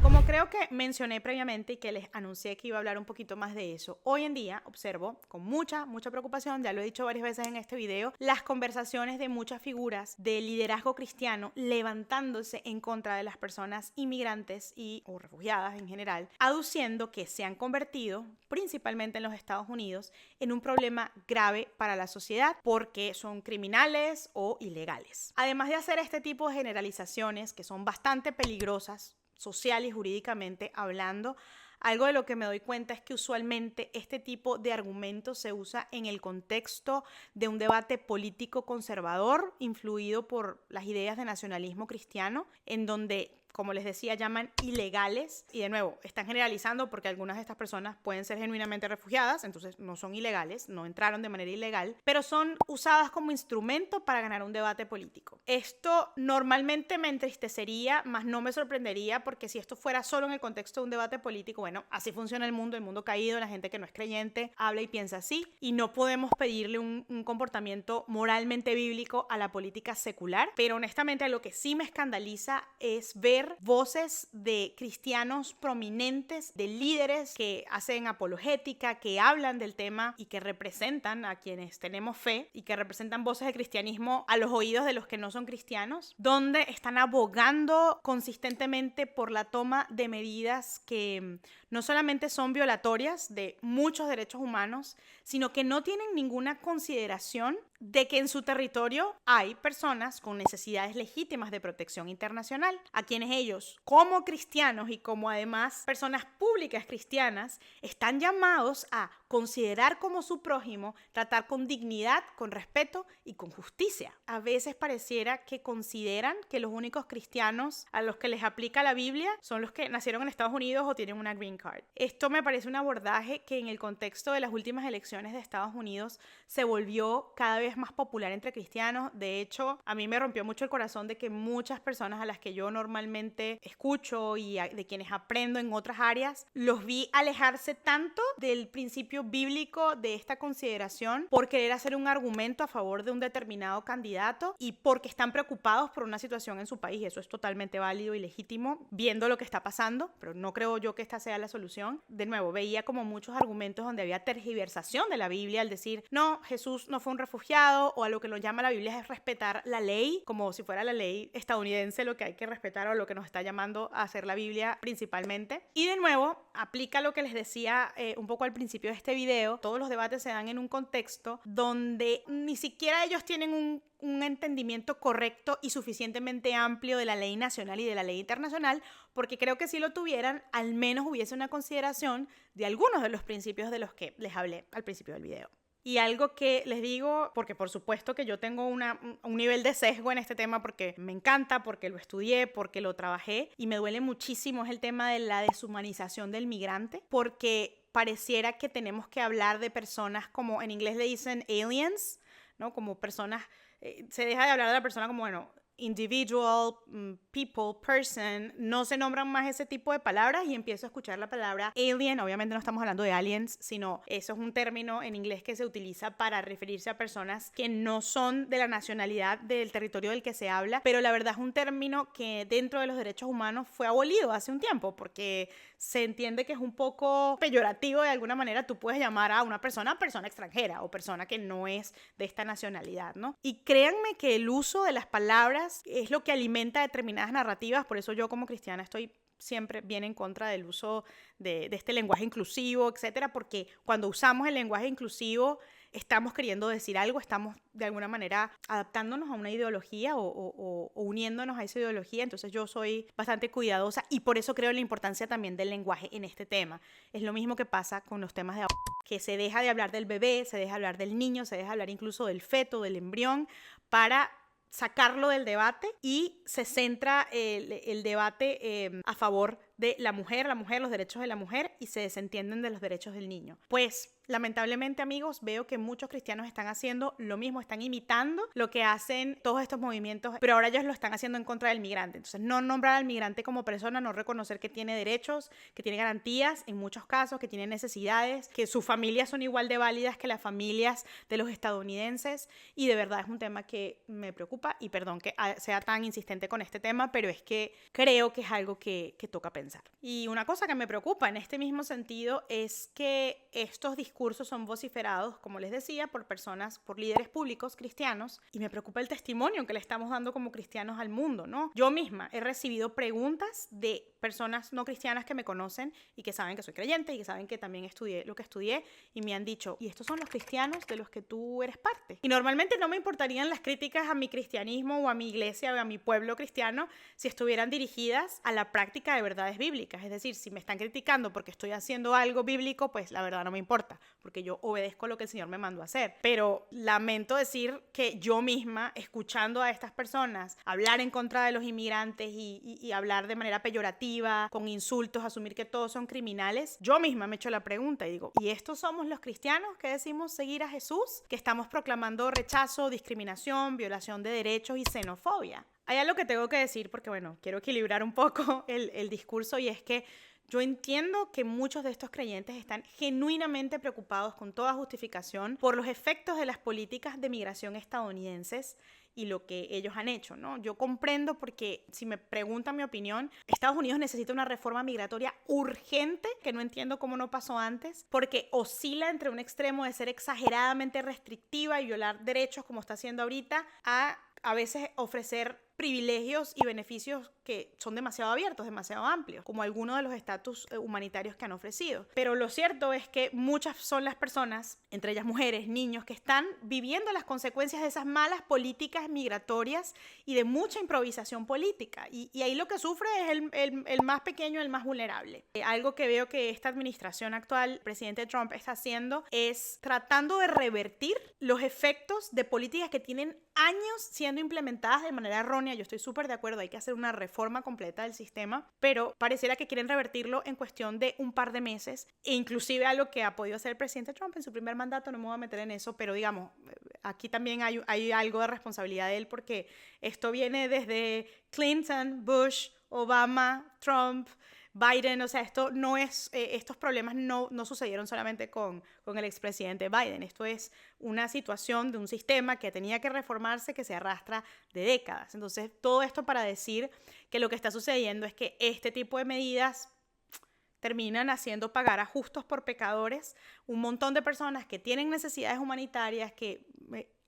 Como creo que mencioné previamente y que les anuncié que iba a hablar un poquito más de eso, hoy en día observo con mucha preocupación, ya lo he dicho varias veces en este video, las conversaciones de muchas figuras de liderazgo cristiano levantándose en contra de las personas inmigrantes o refugiadas en general, aduciendo que se han convertido, principalmente en los Estados Unidos, en un problema grave para la sociedad porque son criminales o ilegales. Además de hacer este tipo de generalizaciones que son bastante peligrosas, social y jurídicamente hablando, algo de lo que me doy cuenta es que usualmente este tipo de argumentos se usa en el contexto de un debate político conservador influido por las ideas de nacionalismo cristiano, en donde, como les decía, llaman ilegales, y de nuevo, están generalizando porque algunas de estas personas pueden ser genuinamente refugiadas, entonces no son ilegales, no entraron de manera ilegal, pero son usadas como instrumento para ganar un debate político. Esto normalmente me entristecería, más no me sorprendería, porque si esto fuera solo en el contexto de un debate político, bueno, así funciona el mundo caído, la gente que no es creyente habla y piensa así, y no podemos pedirle un comportamiento moralmente bíblico a la política secular, pero honestamente lo que sí me escandaliza es ver ver voces de cristianos prominentes, de líderes que hacen apologética, que hablan del tema y que representan a quienes tenemos fe y que representan voces de cristianismo a los oídos de los que no son cristianos, donde están abogando consistentemente por la toma de medidas que no solamente son violatorias de muchos derechos humanos, sino que no tienen ninguna consideración de que en su territorio hay personas con necesidades legítimas de protección internacional, a quienes ellos, como cristianos y como además personas públicas cristianas, están llamados a considerar como su prójimo, tratar con dignidad, con respeto y con justicia. A veces pareciera que consideran que los únicos cristianos a los que les aplica la Biblia son los que nacieron en Estados Unidos o tienen una green card. Esto me parece un abordaje que en el contexto de las últimas elecciones de Estados Unidos se volvió cada vez más popular entre cristianos. De hecho, a mí me rompió mucho el corazón de que muchas personas a las que yo normalmente escucho y de quienes aprendo en otras áreas, los vi alejarse tanto del principio bíblico de esta consideración por querer hacer un argumento a favor de un determinado candidato y porque están preocupados por una situación en su país. Eso es totalmente válido y legítimo viendo lo que está pasando, pero no creo yo que esta sea la solución. De nuevo, veía como muchos argumentos donde había tergiversación de la Biblia al decir, no, Jesús no fue un refugiado, o a lo que nos llama la Biblia es respetar la ley, como si fuera la ley estadounidense lo que hay que respetar o lo que nos está llamando a hacer la Biblia principalmente. Y de nuevo, aplica lo que les decía un poco al principio de este video. Todos los debates se dan en un contexto donde ni siquiera ellos tienen un entendimiento correcto y suficientemente amplio de la ley nacional y de la ley internacional, porque creo que si lo tuvieran, al menos hubiese una consideración de algunos de los principios de los que les hablé al principio del video. Y algo que les digo, porque por supuesto que yo tengo un nivel de sesgo en este tema porque me encanta, porque lo estudié, porque lo trabajé y me duele muchísimo, es el tema de la deshumanización del migrante, porque pareciera que tenemos que hablar de personas como en inglés le dicen aliens, ¿no? Como personas, se deja de hablar de la persona como, bueno, individual, people, person, no se nombran más ese tipo de palabras y empiezo a escuchar la palabra alien. Obviamente no estamos hablando de aliens, sino eso es un término en inglés que se utiliza para referirse a personas que no son de la nacionalidad del territorio del que se habla, pero la verdad es un término que dentro de los derechos humanos fue abolido hace un tiempo porque se entiende que es un poco peyorativo de alguna manera. Tú puedes llamar a una persona extranjera o persona que no es de esta nacionalidad, ¿no? Y créanme que el uso de las palabras es lo que alimenta determinadas narrativas, por eso yo como cristiana estoy siempre bien en contra del uso de este lenguaje inclusivo, etcétera, porque cuando usamos el lenguaje inclusivo estamos queriendo decir algo, estamos de alguna manera adaptándonos a una ideología o uniéndonos a esa ideología. Entonces yo soy bastante cuidadosa y por eso creo en la importancia también del lenguaje en este tema. Es lo mismo que pasa con los temas de que se deja de hablar del bebé, se deja de hablar del niño, se deja de hablar incluso del feto, del embrión, para sacarlo del debate y se centra el debate a favor de la mujer, los derechos de la mujer, y se desentienden de los derechos del niño. Pues lamentablemente, amigos, veo que muchos cristianos están haciendo lo mismo, están imitando lo que hacen todos estos movimientos, pero ahora ellos lo están haciendo en contra del migrante. Entonces, no nombrar al migrante como persona, no reconocer que tiene derechos, que tiene garantías en muchos casos, que tiene necesidades, que sus familias son igual de válidas que las familias de los estadounidenses, y de verdad es un tema que me preocupa, y perdón que sea tan insistente con este tema, pero es que creo que es algo que toca pensar. Y una cosa que me preocupa en este mismo sentido es que estos discursos son vociferados, como les decía, por personas, por líderes públicos cristianos, y me preocupa el testimonio que le estamos dando como cristianos al mundo, ¿no? Yo misma he recibido preguntas de personas no cristianas que me conocen y que saben que soy creyente y que saben que también estudié lo que estudié, y me han dicho, ¿y estos son los cristianos de los que tú eres parte? Y normalmente no me importarían las críticas a mi cristianismo o a mi iglesia o a mi pueblo cristiano si estuvieran dirigidas a la práctica de verdades bíblicas. Es decir, si me están criticando porque estoy haciendo algo bíblico, pues la verdad no me importa, porque yo obedezco lo que el Señor me mandó a hacer. Pero lamento decir que yo misma, escuchando a estas personas hablar en contra de los inmigrantes y hablar de manera peyorativa, con insultos, asumir que todos son criminales, yo misma me echo la pregunta y digo, ¿y estos somos los cristianos que decimos seguir a Jesús? Que estamos proclamando rechazo, discriminación, violación de derechos y xenofobia. Hay algo que tengo que decir porque, bueno, quiero equilibrar un poco el discurso, y es que yo entiendo que muchos de estos creyentes están genuinamente preocupados con toda justificación por los efectos de las políticas de migración estadounidenses y lo que ellos han hecho, ¿no? Yo comprendo porque si me preguntan mi opinión, Estados Unidos necesita una reforma migratoria urgente que no entiendo cómo no pasó antes, porque oscila entre un extremo de ser exageradamente restrictiva y violar derechos como está haciendo ahorita a veces ofrecer privilegios y beneficios que son demasiado abiertos, demasiado amplios, como algunos de los estatus humanitarios que han ofrecido. Pero lo cierto es que muchas son las personas, entre ellas mujeres, niños, que están viviendo las consecuencias de esas malas políticas migratorias y de mucha improvisación política. Y ahí lo que sufre es el más pequeño, el más vulnerable. Algo que veo que esta administración actual, el presidente Trump, está haciendo es tratando de revertir los efectos de políticas que tienen años siendo implementadas de manera errónea. Yo estoy súper de acuerdo, hay que hacer una reforma completa del sistema, pero pareciera que quieren revertirlo en cuestión de un par de meses, e inclusive algo que ha podido hacer el presidente Trump en su primer mandato. No me voy a meter en eso, pero digamos, aquí también hay algo de responsabilidad de él, porque esto viene desde Clinton, Bush, Obama, Trump, Biden. O sea, esto no es, estos problemas no sucedieron solamente con el expresidente Biden. Esto es una situación de un sistema que tenía que reformarse, que se arrastra de décadas. Entonces, todo esto para decir que lo que está sucediendo es que este tipo de medidas terminan haciendo pagar a justos por pecadores un montón de personas que tienen necesidades humanitarias, que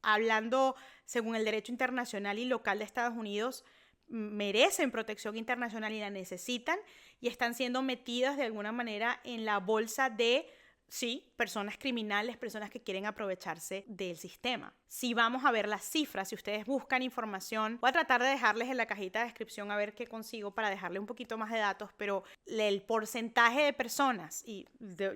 hablando según el derecho internacional y local de Estados Unidos, merecen protección internacional y la necesitan, y están siendo metidas de alguna manera en la bolsa de, sí, personas criminales, personas que quieren aprovecharse del sistema. Si vamos a ver las cifras, si ustedes buscan información, voy a tratar de dejarles en la cajita de descripción a ver qué consigo para dejarle un poquito más de datos, pero el porcentaje de personas, y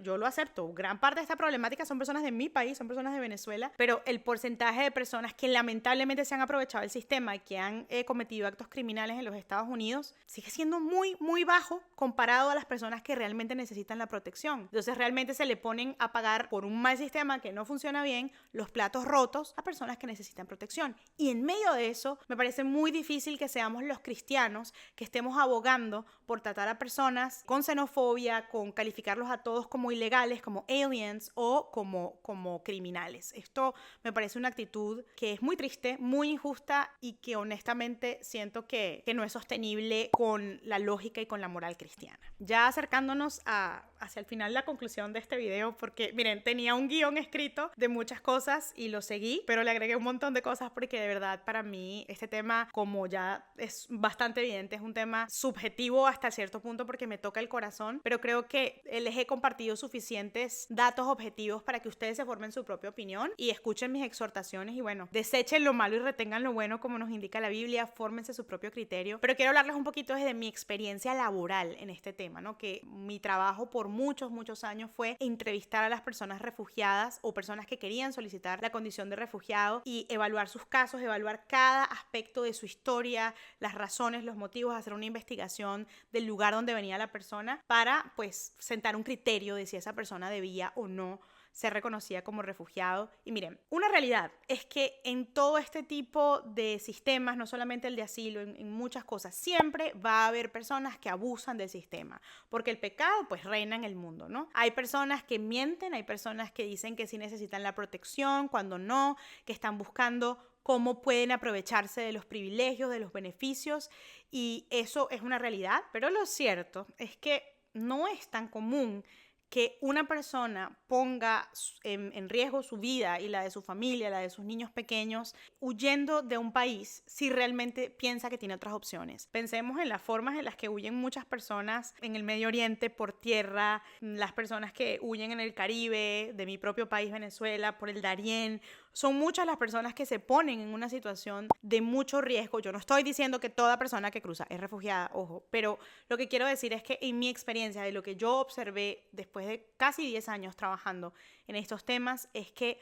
yo lo acepto, gran parte de esta problemática son personas de mi país, son personas de Venezuela, pero el porcentaje de personas que lamentablemente se han aprovechado del sistema y que han cometido actos criminales en los Estados Unidos sigue siendo muy, muy bajo comparado a las personas que realmente necesitan la protección. Entonces realmente se le ponen a pagar por un mal sistema que no funciona bien los platos rotos a personas que necesitan protección. Y en medio de eso, me parece muy difícil que seamos los cristianos que estemos abogando por tratar a personas con xenofobia, con calificarlos a todos como ilegales, como aliens o como criminales. Esto me parece una actitud que es muy triste, muy injusta y que honestamente siento que no es sostenible con la lógica y con la moral cristiana. Ya acercándonos hacia el final, la conclusión de este video, porque miren, tenía un guión escrito de muchas cosas y lo seguí, pero le agregué un montón de cosas porque de verdad para mí este tema, como ya es bastante evidente, es un tema subjetivo hasta cierto punto porque me toca el corazón, pero creo que les he compartido suficientes datos objetivos para que ustedes se formen su propia opinión y escuchen mis exhortaciones y bueno, desechen lo malo y retengan lo bueno como nos indica la Biblia, fórmense su propio criterio. Pero quiero hablarles un poquito desde mi experiencia laboral en este tema, ¿no? Que mi trabajo por muchos años fue entrevistar a las personas refugiadas o personas que querían solicitar la condición de refugiado y evaluar sus casos, evaluar cada aspecto de su historia, las razones, los motivos, hacer una investigación del lugar donde venía la persona para pues sentar un criterio de si esa persona debía o no ser reconocida como refugiado. Y miren, una realidad es que en todo este tipo de sistemas, no solamente el de asilo, en muchas cosas, siempre va a haber personas que abusan del sistema, porque el pecado pues reina en el mundo, ¿no? Hay personas que mienten, hay personas que dicen que sí necesitan la protección, cuando no, que están buscando cómo pueden aprovecharse de los privilegios, de los beneficios, y eso es una realidad. Pero lo cierto es que no es tan común que una persona ponga en riesgo su vida y la de su familia, la de sus niños pequeños, huyendo de un país si realmente piensa que tiene otras opciones. Pensemos en las formas en las que huyen muchas personas en el Medio Oriente por tierra, las personas que huyen en el Caribe, de mi propio país, Venezuela, por el Darién. Son muchas las personas que se ponen en una situación de mucho riesgo. Yo no estoy diciendo que toda persona que cruza es refugiada, ojo, pero lo que quiero decir es que en mi experiencia, de lo que yo observé después de casi 10 años trabajando en estos temas, es que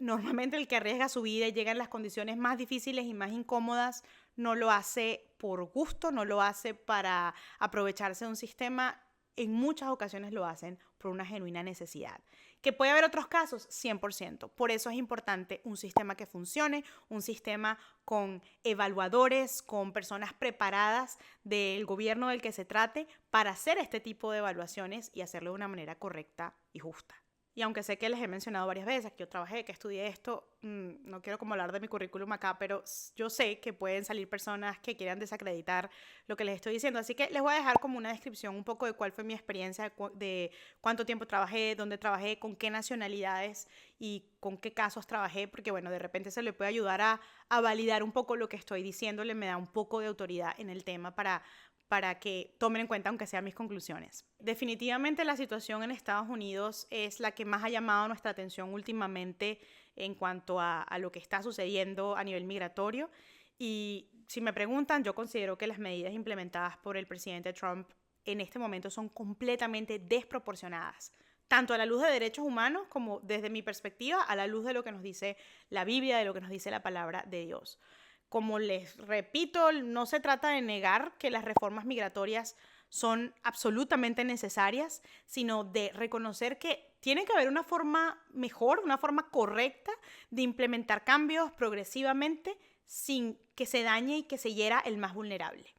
normalmente el que arriesga su vida y llega en las condiciones más difíciles y más incómodas no lo hace por gusto, no lo hace para aprovecharse de un sistema. En muchas ocasiones lo hacen por una genuina necesidad. ¿Que puede haber otros casos? 100%. Por eso es importante un sistema que funcione, un sistema con evaluadores, con personas preparadas del gobierno del que se trate para hacer este tipo de evaluaciones y hacerlo de una manera correcta y justa. Y aunque sé que les he mencionado varias veces que yo trabajé, que estudié esto, no quiero como hablar de mi currículum acá, pero yo sé que pueden salir personas que quieran desacreditar lo que les estoy diciendo. Así que les voy a dejar como una descripción un poco de cuál fue mi experiencia, de cuánto tiempo trabajé, dónde trabajé, con qué nacionalidades y con qué casos trabajé, porque bueno, de repente se le puede ayudar a validar un poco lo que estoy diciéndole, me da un poco de autoridad en el tema para que tomen en cuenta, aunque sean mis conclusiones. Definitivamente la situación en Estados Unidos es la que más ha llamado nuestra atención últimamente en cuanto a lo que está sucediendo a nivel migratorio. Y si me preguntan, yo considero que las medidas implementadas por el presidente Trump en este momento son completamente desproporcionadas, tanto a la luz de derechos humanos como desde mi perspectiva a la luz de lo que nos dice la Biblia, de lo que nos dice la palabra de Dios. Como les repito, no se trata de negar que las reformas migratorias son absolutamente necesarias, sino de reconocer que tiene que haber una forma mejor, una forma correcta de implementar cambios progresivamente sin que se dañe y que se hiera el más vulnerable.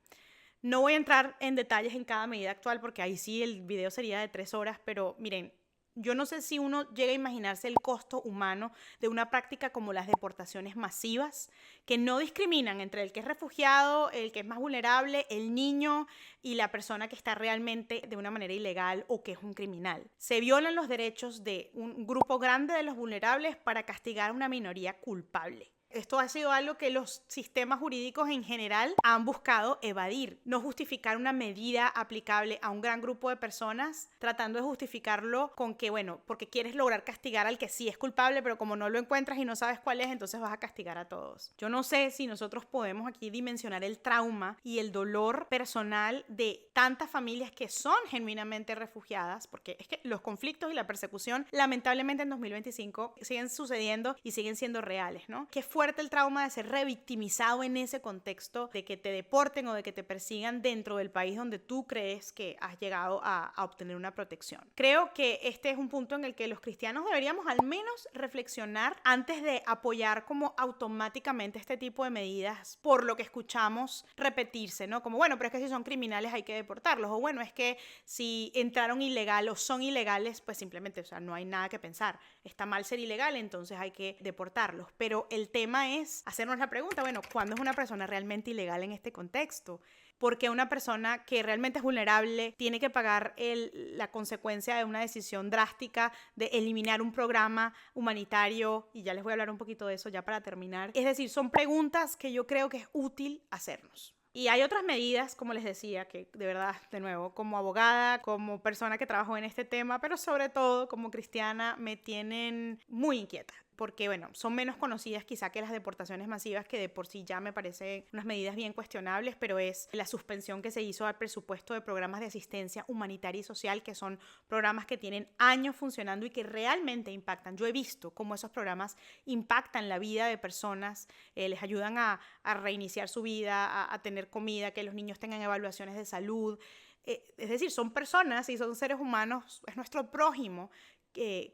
No voy a entrar en detalles en cada medida actual porque ahí sí el video sería de 3 horas, pero miren, yo no sé si uno llega a imaginarse el costo humano de una práctica como las deportaciones masivas, que no discriminan entre el que es refugiado, el que es más vulnerable, el niño y la persona que está realmente de una manera ilegal o que es un criminal. Se violan los derechos de un grupo grande de los vulnerables para castigar a una minoría culpable. Esto ha sido algo que los sistemas jurídicos en general han buscado evadir, no justificar una medida aplicable a un gran grupo de personas, tratando de justificarlo con que, bueno, porque quieres lograr castigar al que sí es culpable, pero como no lo encuentras y no sabes cuál es, entonces vas a castigar a todos. Yo no sé si nosotros podemos aquí dimensionar el trauma y el dolor personal de tantas familias que son genuinamente refugiadas, porque es que los conflictos y la persecución, lamentablemente en 2025, siguen sucediendo y siguen siendo reales, ¿no? Qué fuerte el trauma de ser revictimizado en ese contexto, de que te deporten o de que te persigan dentro del país donde tú crees que has llegado a obtener una protección. Creo que este es un punto en el que los cristianos deberíamos al menos reflexionar antes de apoyar como automáticamente este tipo de medidas por lo que escuchamos repetirse, ¿no? Como, bueno, pero es que si son criminales hay que deportarlos, o bueno, es que si entraron ilegal o son ilegales, pues simplemente, o sea, no hay nada que pensar. Está mal ser ilegal, entonces hay que deportarlos. Pero el tema es hacernos la pregunta, bueno, ¿cuándo es una persona realmente ilegal en este contexto? Porque una persona que realmente es vulnerable tiene que pagar la consecuencia de una decisión drástica de eliminar un programa humanitario, y ya les voy a hablar un poquito de eso ya para terminar. Es decir, son preguntas que yo creo que es útil hacernos. Y hay otras medidas, como les decía, que de verdad, de nuevo, como abogada, como persona que trabajó en este tema, pero sobre todo como cristiana, me tienen muy inquieta. Porque, bueno, son menos conocidas quizá que las deportaciones masivas, que de por sí ya me parecen unas medidas bien cuestionables, pero es la suspensión que se hizo al presupuesto de programas de asistencia humanitaria y social, que son programas que tienen años funcionando y que realmente impactan. Yo he visto cómo esos programas impactan la vida de personas, les ayudan a reiniciar su vida, a tener comida, que los niños tengan evaluaciones de salud. Es decir, son personas y son seres humanos, es nuestro prójimo,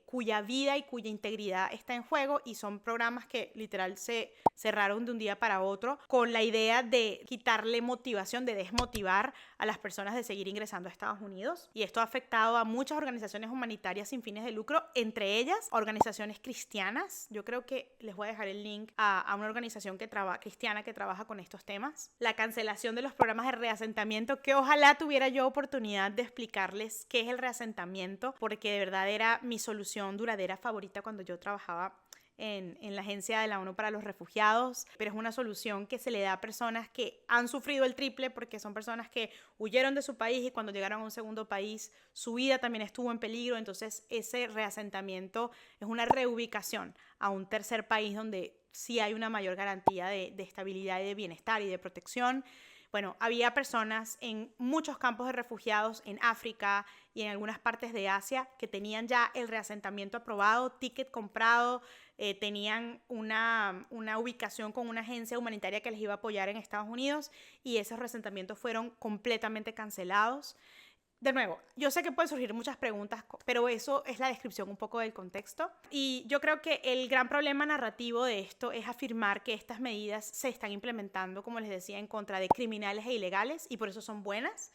cuya vida y cuya integridad está en juego, y son programas que literal se cerraron de un día para otro con la idea de quitarle motivación, de desmotivar a las personas de seguir ingresando a Estados Unidos. Y esto ha afectado a muchas organizaciones humanitarias sin fines de lucro, entre ellas organizaciones cristianas. Yo creo que les voy a dejar el link a una organización cristiana que trabaja con estos temas. La cancelación de los programas de reasentamiento, que ojalá tuviera yo oportunidad de explicarles qué es el reasentamiento, porque de verdad era mi solución duradera favorita cuando yo trabajaba en la Agencia de la ONU para los Refugiados, pero es una solución que se le da a personas que han sufrido el triple, porque son personas que huyeron de su país y cuando llegaron a un segundo país su vida también estuvo en peligro. Entonces ese reasentamiento es una reubicación a un tercer país donde sí hay una mayor garantía de estabilidad y de bienestar y de protección. Bueno, había personas en muchos campos de refugiados en África y en algunas partes de Asia que tenían ya el reasentamiento aprobado, ticket comprado, tenían una ubicación con una agencia humanitaria que les iba a apoyar en Estados Unidos, y esos reasentamientos fueron completamente cancelados. De nuevo, yo sé que pueden surgir muchas preguntas, pero eso es la descripción un poco del contexto. Y yo creo que el gran problema narrativo de esto es afirmar que estas medidas se están implementando, como les decía, en contra de criminales e ilegales, y por eso son buenas.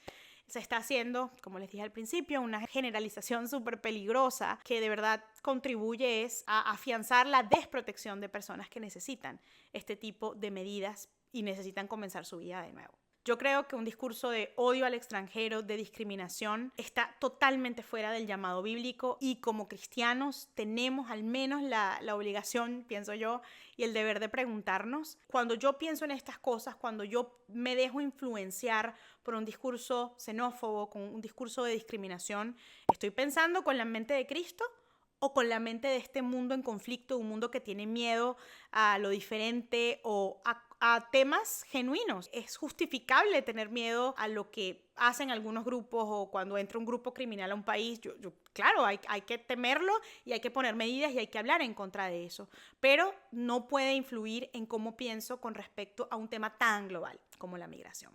Se está haciendo, como les dije al principio, una generalización súper peligrosa que de verdad contribuye a afianzar la desprotección de personas que necesitan este tipo de medidas y necesitan comenzar su vida de nuevo. Yo creo que un discurso de odio al extranjero, de discriminación, está totalmente fuera del llamado bíblico y como cristianos tenemos al menos la obligación, pienso yo, y el deber de preguntarnos, cuando yo pienso en estas cosas, cuando yo me dejo influenciar por un discurso xenófobo, con un discurso de discriminación, ¿estoy pensando con la mente de Cristo o con la mente de este mundo en conflicto, un mundo que tiene miedo a lo diferente o a temas genuinos? Es justificable tener miedo a lo que hacen algunos grupos o cuando entra un grupo criminal a un país. Claro, hay que temerlo y hay que poner medidas y hay que hablar en contra de eso, pero no puede influir en cómo pienso con respecto a un tema tan global como la migración.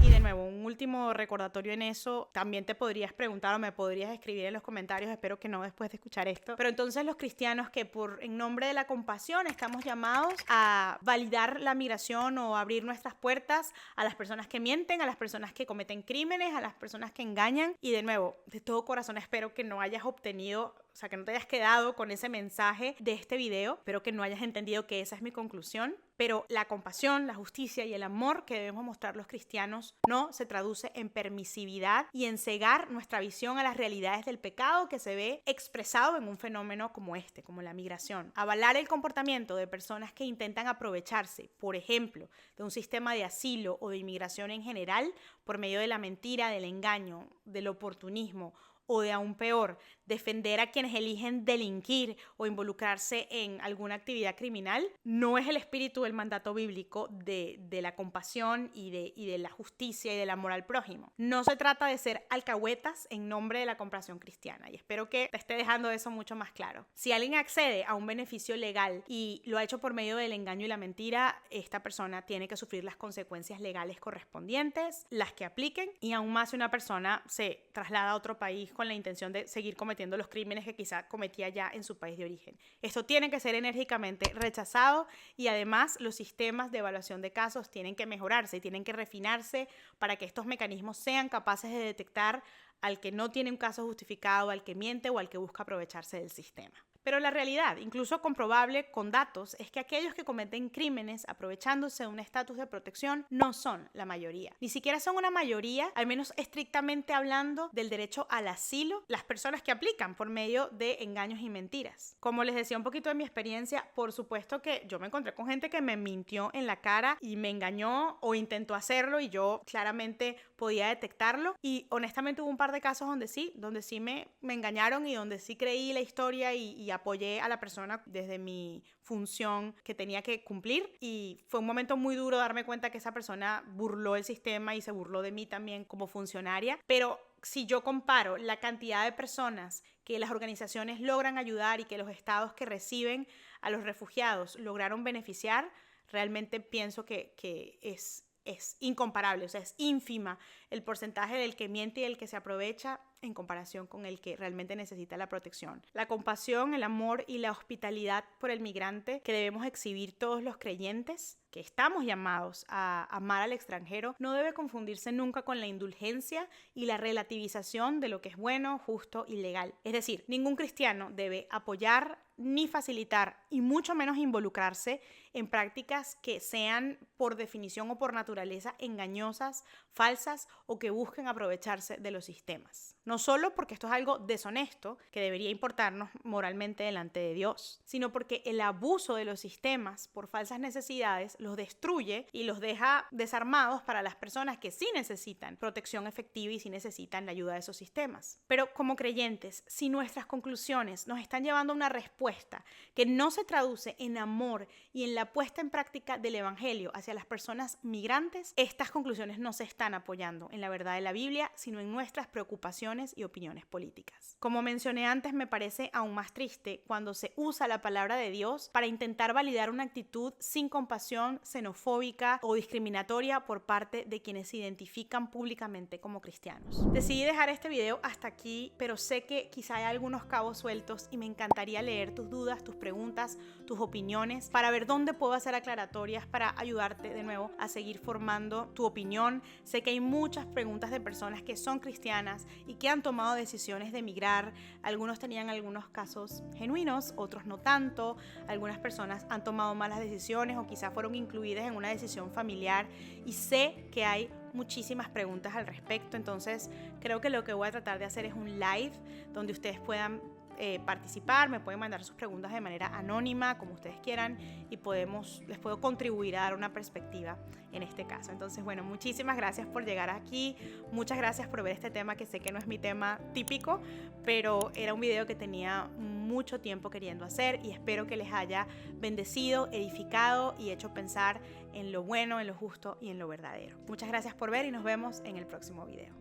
Y de nuevo, un último recordatorio en eso, también te podrías preguntar o me podrías escribir en los comentarios, espero que no después de escuchar esto, pero entonces los cristianos que en nombre de la compasión estamos llamados a validar la migración o abrir nuestras puertas a las personas que mienten, a las personas que cometen crímenes, a las personas que engañan. Y de nuevo, de todo corazón espero que no hayas obtenido, o sea, que no te hayas quedado con ese mensaje de este video, pero que no hayas entendido que esa es mi conclusión. Pero la compasión, la justicia y el amor que debemos mostrar los cristianos no se traduce en permisividad y en cegar nuestra visión a las realidades del pecado que se ve expresado en un fenómeno como este, como la migración. Avalar el comportamiento de personas que intentan aprovecharse, por ejemplo, de un sistema de asilo o de inmigración en general, por medio de la mentira, del engaño, del oportunismo, o de aún peor, defender a quienes eligen delinquir o involucrarse en alguna actividad criminal, no es el espíritu del mandato bíblico de la compasión y de la justicia y del amor al prójimo. No se trata de ser alcahuetas en nombre de la compasión cristiana, y espero que te esté dejando eso mucho más claro. Si alguien accede a un beneficio legal y lo ha hecho por medio del engaño y la mentira, esta persona tiene que sufrir las consecuencias legales correspondientes, las que apliquen, y aún más si una persona se traslada a otro país con la intención de seguir cometiendo los crímenes que quizá cometía ya en su país de origen. Esto tiene que ser enérgicamente rechazado y además los sistemas de evaluación de casos tienen que mejorarse y tienen que refinarse para que estos mecanismos sean capaces de detectar al que no tiene un caso justificado, al que miente o al que busca aprovecharse del sistema. Pero la realidad, incluso comprobable con datos, es que aquellos que cometen crímenes aprovechándose de un estatus de protección no son la mayoría. Ni siquiera son una mayoría, al menos estrictamente hablando del derecho al asilo, las personas que aplican por medio de engaños y mentiras. Como les decía un poquito de mi experiencia, por supuesto que yo me encontré con gente que me mintió en la cara y me engañó o intentó hacerlo y yo claramente podía detectarlo. Y honestamente hubo un par de casos donde sí me engañaron y donde sí creí la historia y apoyé a la persona desde mi función que tenía que cumplir, y fue un momento muy duro darme cuenta que esa persona burló el sistema y se burló de mí también como funcionaria. Pero si yo comparo la cantidad de personas que las organizaciones logran ayudar y que los estados que reciben a los refugiados lograron beneficiar, realmente pienso que es incomparable, o sea, es ínfima el porcentaje del que miente y el que se aprovecha en comparación con el que realmente necesita la protección. La compasión, el amor y la hospitalidad por el migrante que debemos exhibir todos los creyentes, que estamos llamados a amar al extranjero, no debe confundirse nunca con la indulgencia y la relativización de lo que es bueno, justo y legal. Es decir, ningún cristiano debe apoyar ni facilitar y mucho menos involucrarse en prácticas que sean por definición o por naturaleza engañosas, falsas o que busquen aprovecharse de los sistemas. No solo porque esto es algo deshonesto que debería importarnos moralmente delante de Dios, sino porque el abuso de los sistemas por falsas necesidades los destruye y los deja desarmados para las personas que sí necesitan protección efectiva y sí necesitan la ayuda de esos sistemas. Pero como creyentes, si nuestras conclusiones nos están llevando a una respuesta que no se traduce en amor y en la puesta en práctica del evangelio hacia las personas migrantes, estas conclusiones no se están apoyando en la verdad de la Biblia, sino en nuestras preocupaciones y opiniones políticas. Como mencioné antes, me parece aún más triste cuando se usa la palabra de Dios para intentar validar una actitud sin compasión acción xenofóbica o discriminatoria por parte de quienes se identifican públicamente como cristianos. Decidí dejar este video hasta aquí, pero sé que quizá hay algunos cabos sueltos y me encantaría leer tus dudas, tus preguntas, tus opiniones, para ver dónde puedo hacer aclaratorias para ayudarte de nuevo a seguir formando tu opinión. Sé que hay muchas preguntas de personas que son cristianas y que han tomado decisiones de emigrar. Algunos tenían algunos casos genuinos, otros no tanto. Algunas personas han tomado malas decisiones o quizás fueron incluidas en una decisión familiar, y sé que hay muchísimas preguntas al respecto. Entonces creo que lo que voy a tratar de hacer es un live donde ustedes puedan participar, me pueden mandar sus preguntas de manera anónima, como ustedes quieran, y les puedo contribuir a dar una perspectiva en este caso. Entonces, bueno, muchísimas gracias por llegar aquí, muchas gracias por ver este tema, que sé que no es mi tema típico, pero era un video que tenía mucho tiempo queriendo hacer, y espero que les haya bendecido, edificado y hecho pensar en lo bueno, en lo justo y en lo verdadero. Muchas gracias por ver y nos vemos en el próximo video.